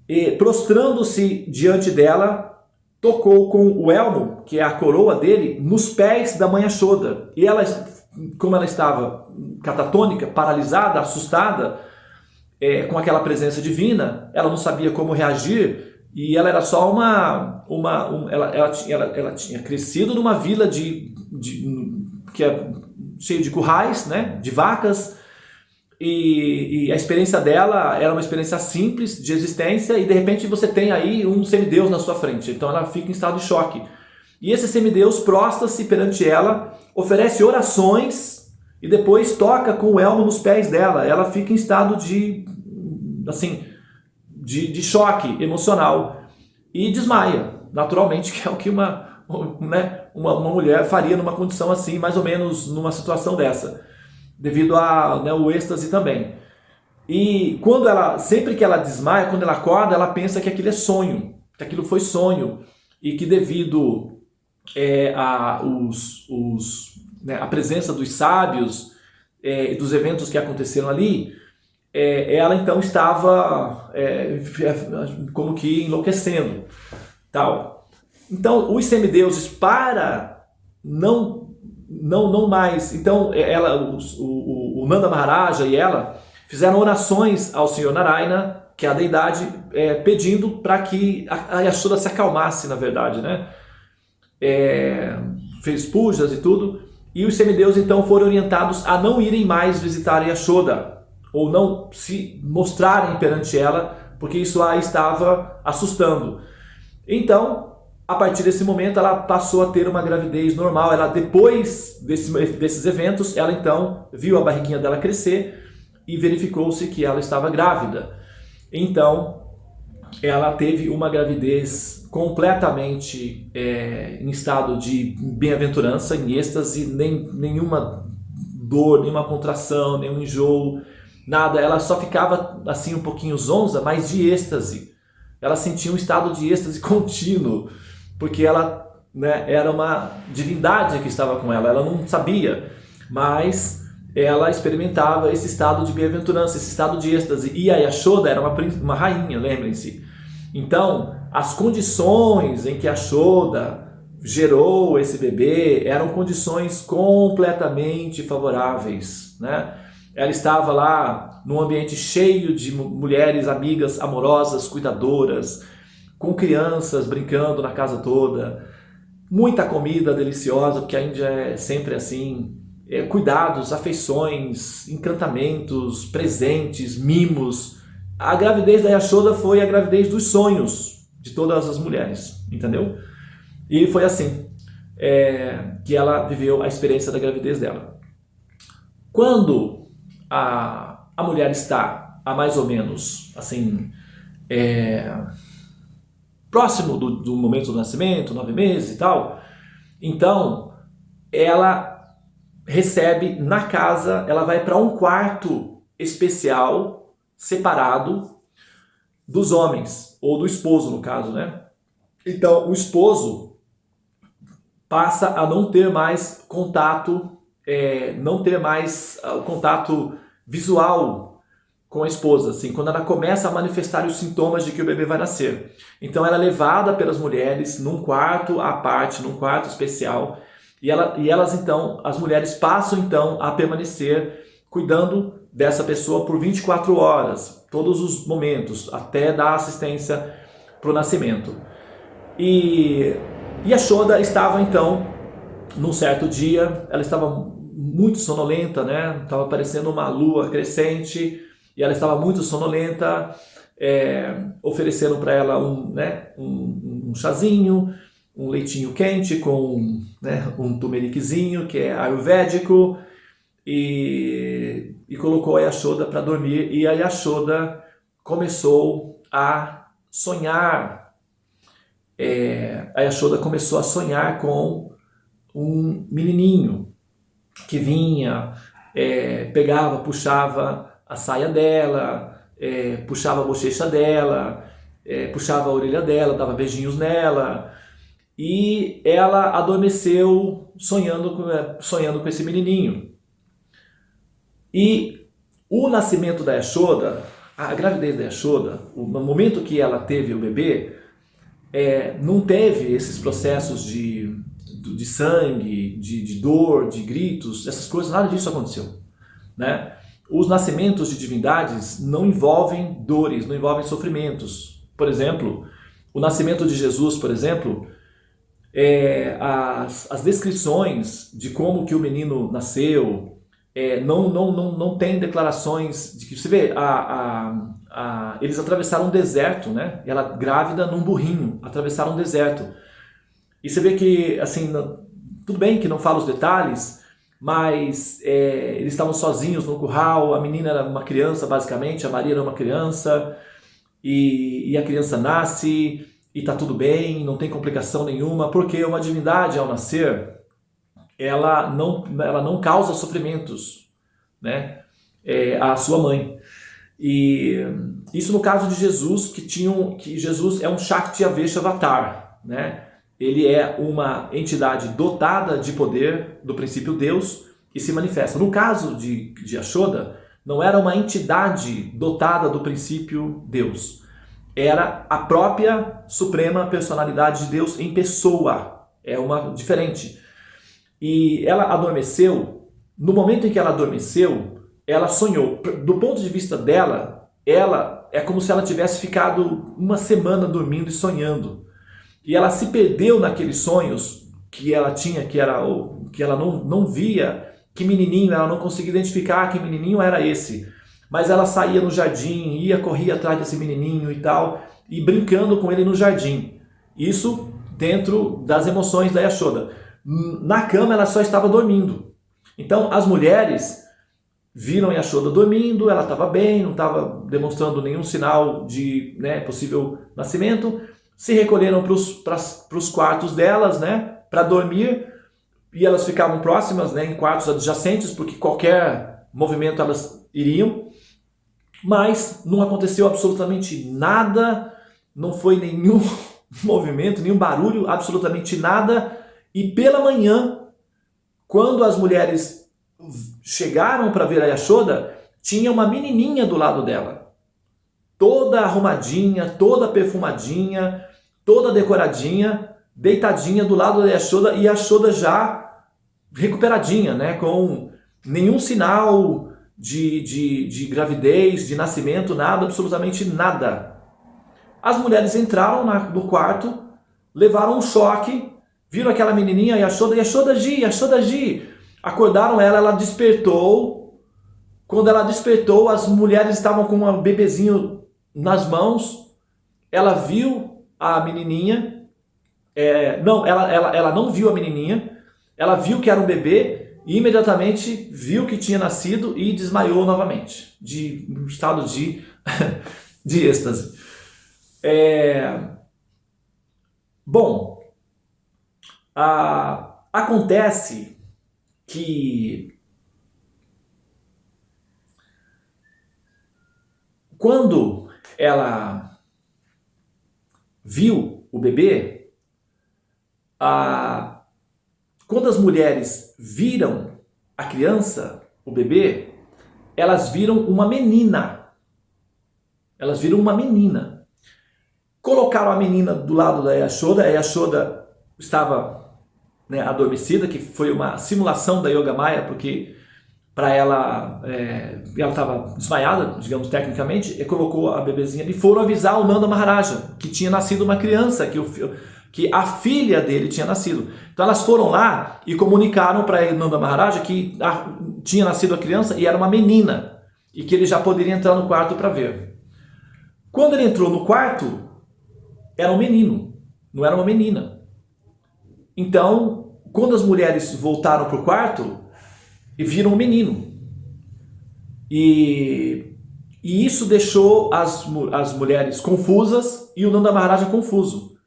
E prostrando-se diante dela, tocou com o elmo, que é a coroa dele, nos pés da Mãe Yashoda. E ela, como ela estava catatônica, paralisada, assustada, com aquela presença divina, ela não sabia como reagir, e ela era só ela tinha crescido numa vila que é cheio de currais, né, de vacas, e a experiência dela era uma experiência simples de existência, e de repente você tem aí um semideus na sua frente, então ela fica em estado de choque. E esse semideus prostra-se perante ela, oferece orações, e depois toca com o elmo nos pés dela. Ela fica em estado de choque emocional e desmaia, naturalmente, que é o que uma mulher faria numa condição assim, mais ou menos numa situação dessa, devido ao êxtase também. E sempre que ela desmaia, quando ela acorda, ela pensa que aquilo é sonho, que aquilo foi sonho, e que devido a presença dos sábios e dos eventos que aconteceram ali, ela então estava como que enlouquecendo, tal. Então os semideuses, para não mais, então o Nanda Maharaja e ela fizeram orações ao Senhor Narayana, que é a deidade, pedindo para que a Yashoda se acalmasse, na verdade, né? Fez pujas e tudo, e os semideuses então foram orientados a não irem mais visitar a Yashoda, ou não se mostrarem perante ela, porque isso a estava assustando. Então, a partir desse momento, ela passou a ter uma gravidez normal. Ela, depois desses eventos, ela então viu a barriguinha dela crescer e verificou-se que ela estava grávida. Então, ela teve uma gravidez completamente em estado de bem-aventurança, em êxtase, nenhuma dor, nenhuma contração, nenhum enjoo, nada. Ela só ficava assim um pouquinho zonza, mas de êxtase. Ela sentia um estado de êxtase contínuo, porque ela, né, era uma divindade que estava com ela. Ela não sabia, mas ela experimentava esse estado de bem-aventurança, esse estado de êxtase. E a Yashoda era uma rainha, lembrem-se. Então, as condições em que a Yashoda gerou esse bebê eram condições completamente favoráveis, né? Ela estava lá num ambiente cheio de mulheres amigas, amorosas, cuidadoras, com crianças brincando na casa toda, muita comida deliciosa, porque a Índia é sempre assim, cuidados, afeições, encantamentos, presentes, mimos. A gravidez da Yashoda foi a gravidez dos sonhos de todas as mulheres, entendeu? E foi assim que ela viveu a experiência da gravidez dela. Quando a mulher está a mais ou menos assim, próximo do momento do nascimento, 9 meses e tal, então ela recebe na casa, ela vai para um quarto especial, separado dos homens, ou do esposo no caso, né? Então o esposo passa a não ter mais contato, não ter mais o contato visual com a esposa, assim, quando ela começa a manifestar os sintomas de que o bebê vai nascer. Então ela é levada pelas mulheres num quarto à parte, num quarto especial, e elas então, as mulheres passam então a permanecer cuidando dessa pessoa por 24 horas, todos os momentos, até dar assistência para o nascimento. E Yashoda estava então, num certo dia, ela estava muito sonolenta, né? Estava parecendo uma lua crescente, e ela estava muito sonolenta. Ofereceram para ela um chazinho, um leitinho quente com, né, um tumeriquezinho, que é ayurvédico, e colocou a Yashoda para dormir, e a Yashoda começou a sonhar. A Yashoda começou a sonhar com um menininho que vinha, pegava, puxava a saia dela, puxava a bochecha dela, puxava a orelha dela, dava beijinhos nela, e ela adormeceu sonhando com esse menininho. E o nascimento da Yashoda, a gravidez da Yashoda, no momento que ela teve o bebê, não teve esses processos de sangue, de dor, de gritos, essas coisas, nada disso aconteceu, né? Os nascimentos de divindades não envolvem dores, não envolvem sofrimentos. Por exemplo, o nascimento de Jesus, por exemplo, as descrições de como que o menino nasceu, não tem declarações de que você vê, eles atravessaram um deserto, né? Ela grávida num burrinho, atravessaram um deserto. E você vê que, assim, tudo bem que não fala os detalhes, mas eles estavam sozinhos no curral, a menina era uma criança, basicamente, a Maria era uma criança, e a criança nasce, e está tudo bem, não tem complicação nenhuma, porque uma divindade, ao nascer, ela não causa sofrimentos, né, à sua mãe. E isso no caso de Jesus, que Jesus é um Shakti-Avesha Avatar, né? Ele é uma entidade dotada de poder do princípio Deus e se manifesta. No caso de Yashoda, não era uma entidade dotada do princípio Deus. Era a própria suprema personalidade de Deus em pessoa. É uma diferente. E ela adormeceu. No momento em que ela adormeceu, ela sonhou. Do ponto de vista dela, ela é como se ela tivesse ficado uma semana dormindo e sonhando. E ela se perdeu naqueles sonhos que ela tinha, que ela não via que menininho, ela não conseguia identificar que menininho era esse. Mas ela saía no jardim, corria atrás desse menininho e tal, e brincando com ele no jardim. Isso dentro das emoções da Yashoda. Na cama ela só estava dormindo. Então as mulheres viram Yashoda dormindo, ela estava bem, não estava demonstrando nenhum sinal de, né, possível nascimento. Se recolheram para os quartos delas, né, para dormir, e elas ficavam próximas, né, em quartos adjacentes, porque qualquer movimento elas iriam, mas não aconteceu absolutamente nada, não foi nenhum movimento, nenhum barulho, absolutamente nada, e pela manhã, quando as mulheres chegaram para ver a Yashoda, tinha uma menininha do lado dela, toda arrumadinha, toda perfumadinha, toda decoradinha, deitadinha do lado da Yashoda, e a Yashoda já recuperadinha, né, com nenhum sinal de gravidez, de nascimento, nada, absolutamente nada. As mulheres entraram no quarto, levaram um choque, viram aquela menininha, Yashoda Ji, acordaram ela despertou. Quando ela despertou, as mulheres estavam com um bebezinho nas mãos, ela viu a menininha, ela não viu a menininha, ela viu que era um bebê e imediatamente viu que tinha nascido e desmaiou novamente, um estado de êxtase. Bom, acontece que quando ela viu o bebê, quando as mulheres viram a criança, o bebê, elas viram uma menina. Elas viram uma menina. Colocaram a menina do lado da Yashoda, a Yashoda estava, né, adormecida, que foi uma simulação da Yoga Maya, porque para ela, ela estava desmaiada, digamos tecnicamente, e colocou a bebezinha ali. Foram avisar o Nanda Maharaja que tinha nascido uma criança, que a filha dele tinha nascido. Então elas foram lá e comunicaram para Nanda Maharaja que tinha nascido a criança e era uma menina, e que ele já poderia entrar no quarto para ver. Quando ele entrou no quarto, era um menino, não era uma menina. Então, quando as mulheres voltaram para o quarto, e viram um menino. E isso deixou as mulheres confusas e o Nanda Maharaja confuso.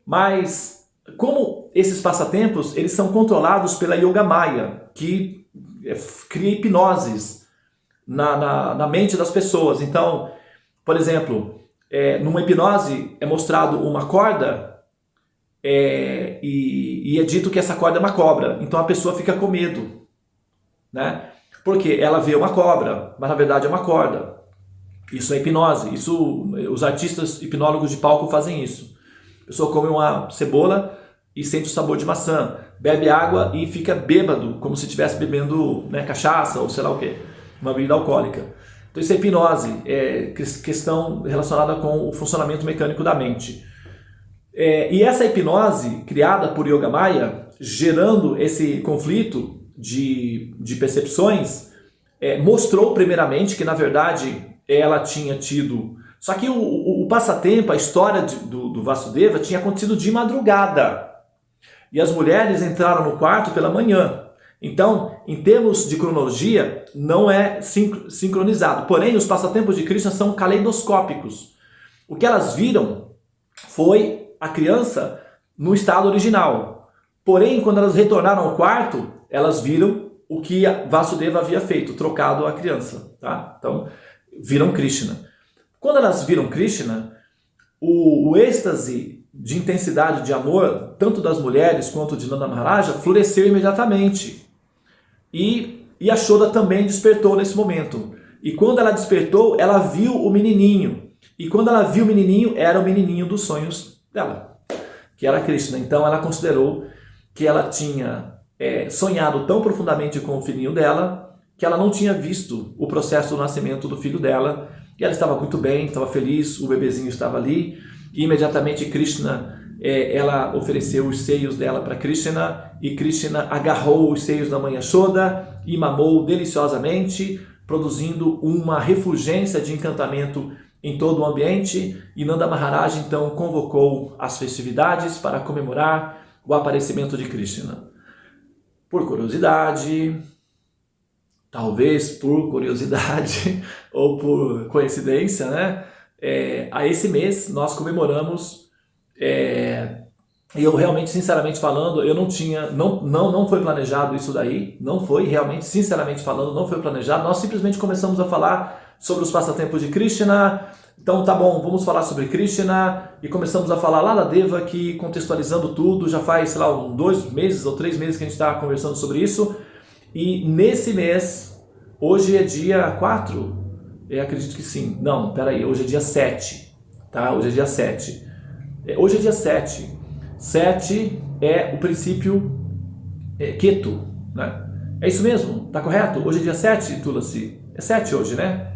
Mas, como esses passatempos, eles são controlados pela Yoga Maya, que cria hipnoses na mente das pessoas. Então, por exemplo, numa hipnose é mostrado uma corda e é dito que essa corda é uma cobra. Então a pessoa fica com medo, né? Porque ela vê uma cobra, mas na verdade é uma corda. Isso é hipnose. Os artistas hipnólogos de palco fazem isso. A pessoa come uma cebola e sente o sabor de maçã, bebe água e fica bêbado, como se estivesse bebendo, né, cachaça ou sei lá o que, uma bebida alcoólica. Então isso é hipnose, é questão relacionada com o funcionamento mecânico da mente. E essa hipnose criada por Yoga Maya, gerando esse conflito de percepções, mostrou primeiramente que na verdade ela tinha tido... Só que o passatempo, a história do Vasudeva tinha acontecido de madrugada. E as mulheres entraram no quarto pela manhã. Então, em termos de cronologia, não é sincronizado. Porém, os passatempos de Krishna são caleidoscópicos. O que elas viram foi a criança no estado original. Porém, quando elas retornaram ao quarto, elas viram o que Vasudeva havia feito, trocado a criança. Tá? Então, viram Krishna. Quando elas viram Krishna, o êxtase de intensidade de amor, tanto das mulheres quanto de Nanda Maharaja, floresceu imediatamente. E a Yashoda também despertou nesse momento. E quando ela despertou, ela viu o menininho. E quando ela viu o menininho, era o menininho dos sonhos dela, que era Krishna. Então ela considerou que ela tinha sonhado tão profundamente com o filhinho dela, que ela não tinha visto o processo do nascimento do filho dela. E ela estava muito bem, estava feliz, o bebezinho estava ali. E imediatamente Krishna, ela ofereceu os seios dela para Krishna, e Krishna agarrou os seios da mãe Yashoda e mamou deliciosamente, produzindo uma refulgência de encantamento em todo o ambiente. E Nanda Maharaj então convocou as festividades para comemorar o aparecimento de Krishna. Por curiosidade, talvez por curiosidade ou por coincidência, né? A esse mês nós comemoramos, eu realmente, sinceramente falando, eu não foi planejado isso daí, não foi, realmente, sinceramente falando, não foi planejado. Nós simplesmente começamos a falar sobre os passatempos de Krishna. Então tá bom, vamos falar sobre Krishna, e começamos a falar lá da Deva, que contextualizando tudo, já faz, sei lá, 2 meses ou 3 meses que a gente está conversando sobre isso. E nesse mês, hoje é dia 4, eu acredito que sim. Não, peraí, hoje é dia 7. Tá? Hoje é dia 7. Hoje é dia 7. 7 é o princípio Ketu, né? É isso mesmo? Tá correto? Hoje é dia 7, Tulasi? É 7 hoje, né?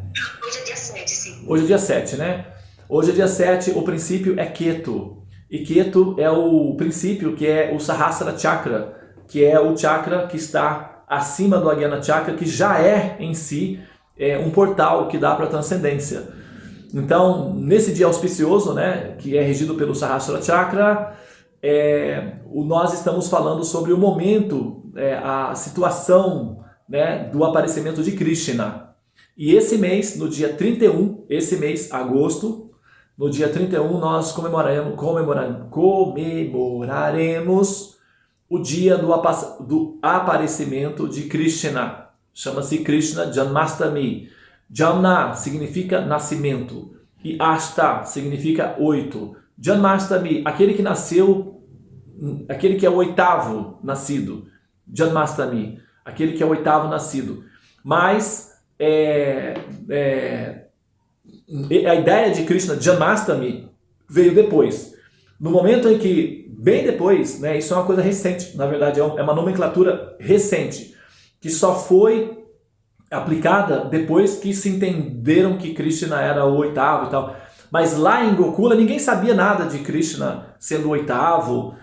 Hoje é dia 7, sim. Hoje é dia 7, né? Hoje é dia 7, o princípio é Ketu. E Ketu é o princípio que é o Sahasrara Chakra, que é o chakra que está acima do Agyana Chakra, que já é em si um portal que dá para a transcendência. Então, nesse dia auspicioso, né, que é regido pelo Sahasrara Chakra, nós estamos falando sobre o momento, a situação, né, do aparecimento de Krishna. E esse mês, no dia 31, esse mês, agosto, no dia 31, nós comemoraremos o dia do aparecimento de Krishna. Chama-se Krishna Janmastami. Jamna significa nascimento e Ashta significa 8. Janmastami, aquele que nasceu, aquele que é o 8º nascido. Janmastami, aquele que é o 8º nascido. Mas a ideia de Krishna Janmastami veio depois. No momento em que, bem depois, né, isso é uma coisa recente, na verdade é uma nomenclatura recente, que só foi aplicada depois que se entenderam que Krishna era o oitavo e tal. Mas lá em Gokula ninguém sabia nada de Krishna sendo o oitavo.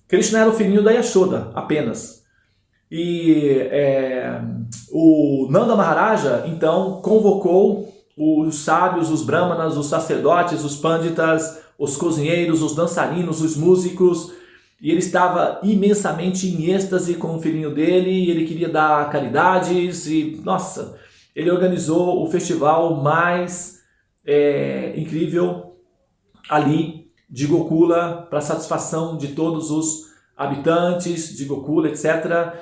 Krishna era o filhinho da Yashoda, apenas. E o Nanda Maharaja, então, convocou os sábios, os brahmanas, os sacerdotes, os panditas, os cozinheiros, os dançarinos, os músicos, e ele estava imensamente em êxtase com o filhinho dele, e ele queria dar caridades, e, nossa, ele organizou o festival mais incrível ali de Gokula, para satisfação de todos os habitantes de Gokula, etc.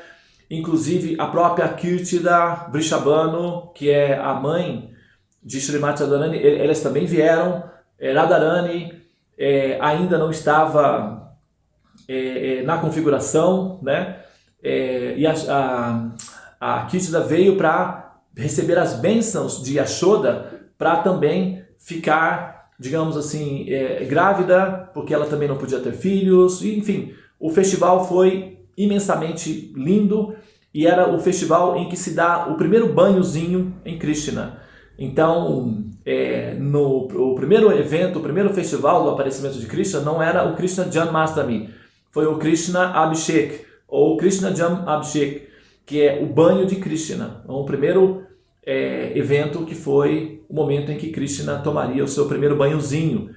Inclusive a própria Kirtida Vrishabhanu, que é a mãe de Srimati Radharani, elas também vieram. Radharani ainda não estava na configuração, né? E a Kirtida veio para receber as bênçãos de Yashoda, para também ficar, digamos assim, grávida, porque ela também não podia ter filhos. E, enfim, o festival foi imensamente lindo, e era o festival em que se dá o primeiro banhozinho em Krishna. Então, o primeiro evento, o primeiro festival do aparecimento de Krishna não era o Krishna Janmashtami, foi o Krishna Abhishek, ou Krishna Jam Abhishek, que é o banho de Krishna. Então, o primeiro evento que foi o momento em que Krishna tomaria o seu primeiro banhozinho.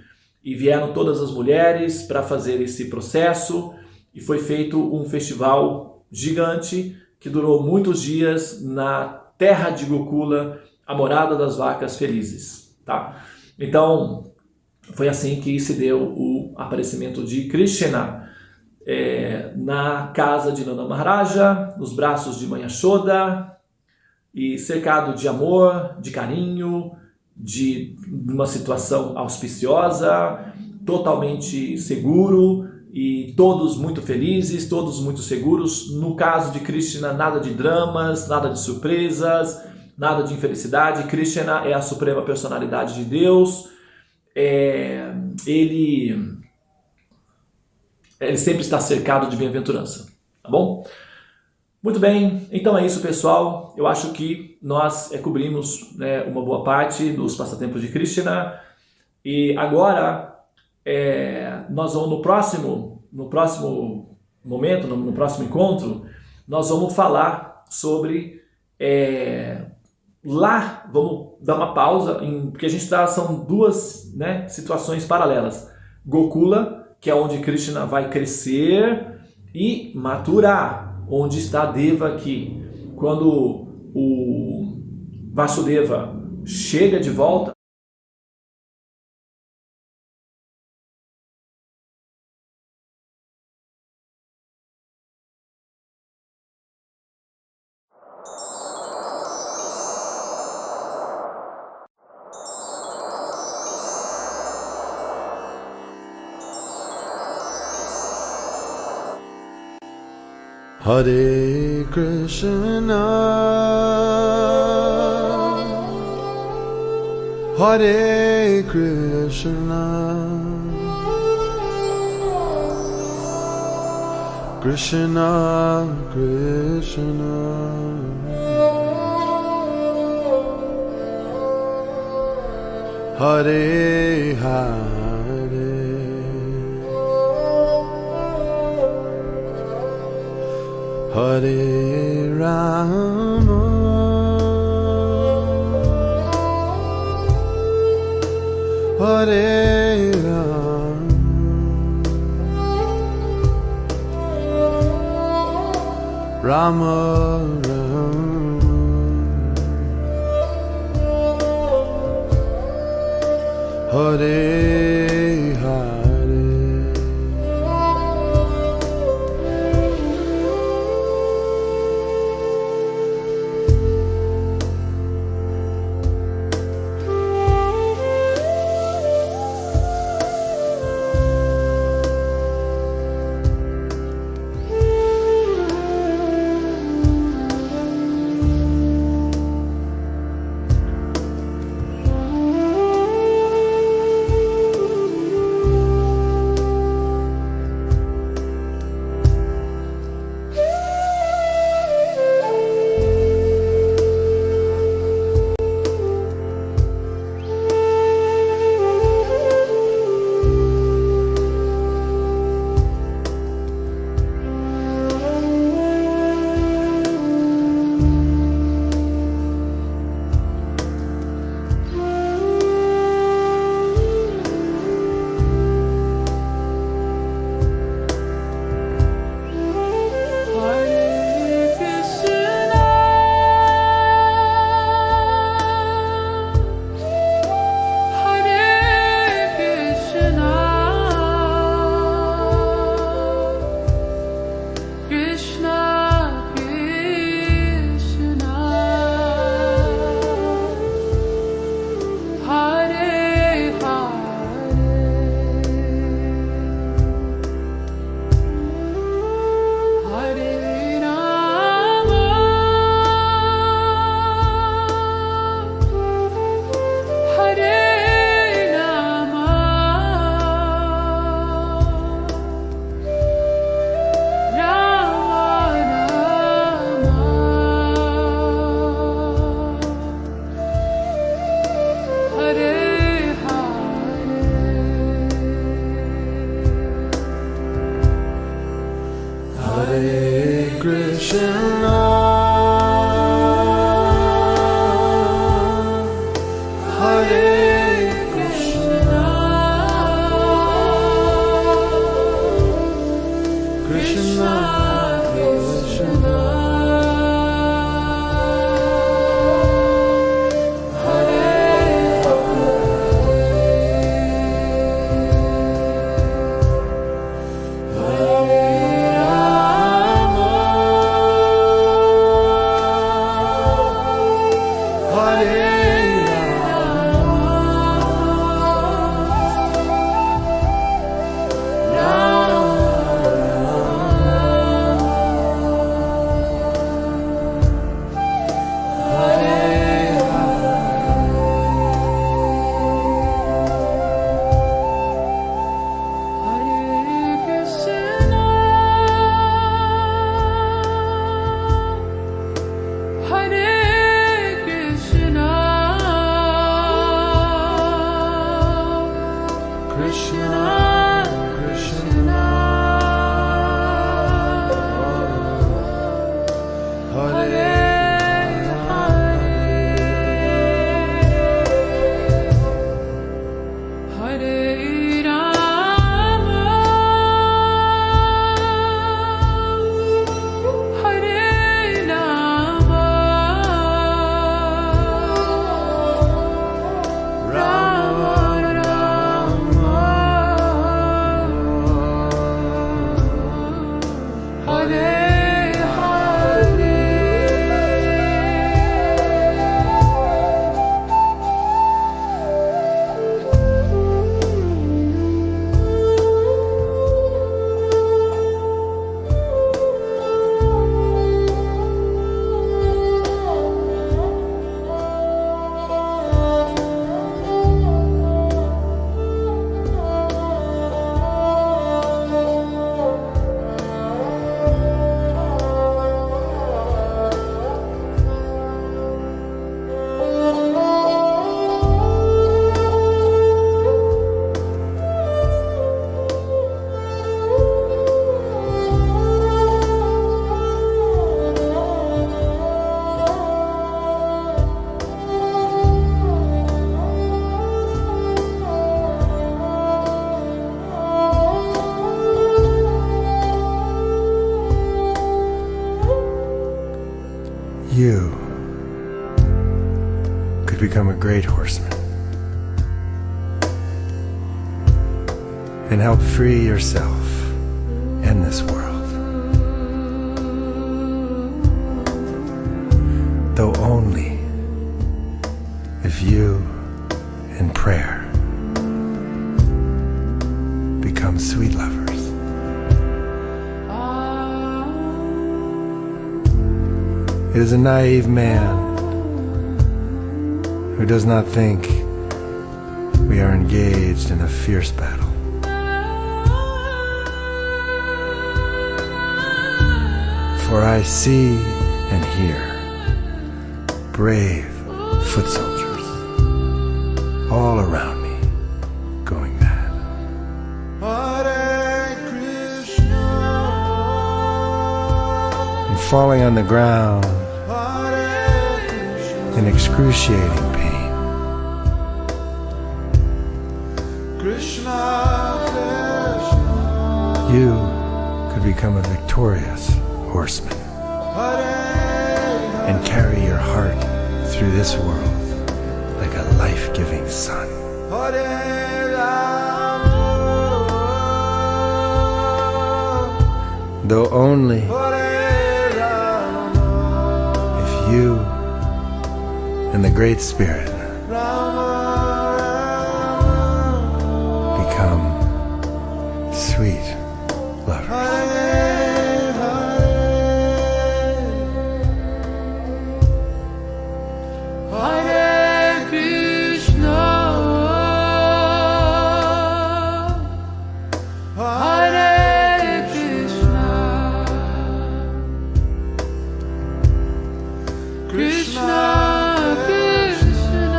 E vieram todas as mulheres para fazer esse processo, e foi feito um festival gigante que durou muitos dias na terra de Gokula, a morada das vacas felizes. Tá? Então, foi assim que se deu o aparecimento de Krishna na casa de Nanda Maharaja, nos braços de Mãe Yashoda, e cercado de amor, de carinho, de uma situação auspiciosa, totalmente seguro, e todos muito felizes, todos muito seguros. No caso de Krishna, nada de dramas, nada de surpresas, nada de infelicidade. Krishna é a suprema personalidade de Deus. Ele sempre está cercado de bem-aventurança, tá bom? Muito bem, então é isso, pessoal. Eu acho que nós cobrimos, né, uma boa parte dos passatempos de Krishna. E agora nós vamos no próximo momento, no próximo encontro, nós vamos falar sobre lá, vamos dar uma pausa, porque a gente são duas, né, situações paralelas. Gokula, que é onde Krishna vai crescer, e Mathura, onde está Devaki. Quando o Vasudeva chega de volta, Hare Krishna, Hare Krishna, Krishna Krishna, Hare Hare, Hare Rama, Hare Rama, Rama Rama, Hare Hare Krishna, Hare Krishna, Krishna Krishna, you could become a great horseman and help free yourself and this world, though only if you in prayer become sweet lovers. It is a naive man who does not think we are engaged in a fierce battle. For I see and hear brave foot soldiers all around me going mad. Hare Krishna, and falling on the ground in excruciating pain. Krishna, Krishna. You could become a victorious horseman and carry your heart through this world like a life-giving sun. Though only if you and the Great Spirit become sweet lovers. Hare Krishna, Hare Krishna, Krishna Krishna,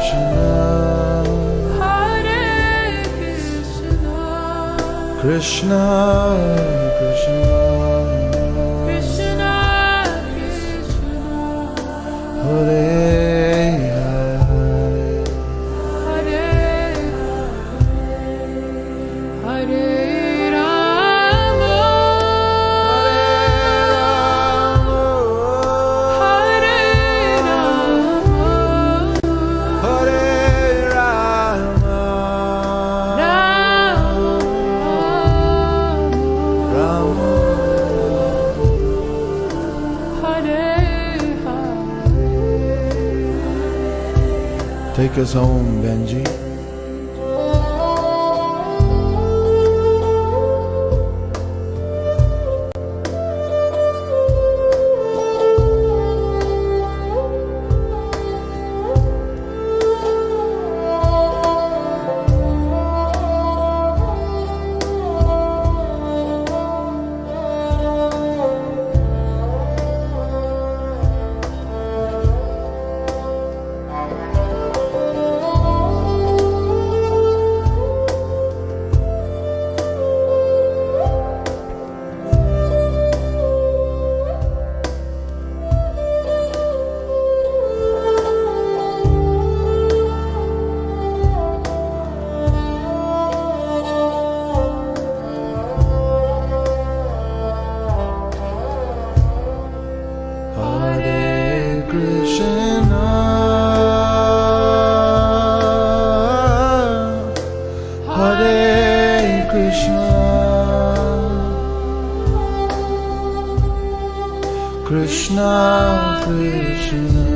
Krishna Krishna, Krishna Krishna, Hare Hare, Hare Hare Rama, Hare Rama, Hare Rama, Rama, Hare Hare. Take us home, Benji. Hare Krishna, Hare Krishna, Krishna Krishna,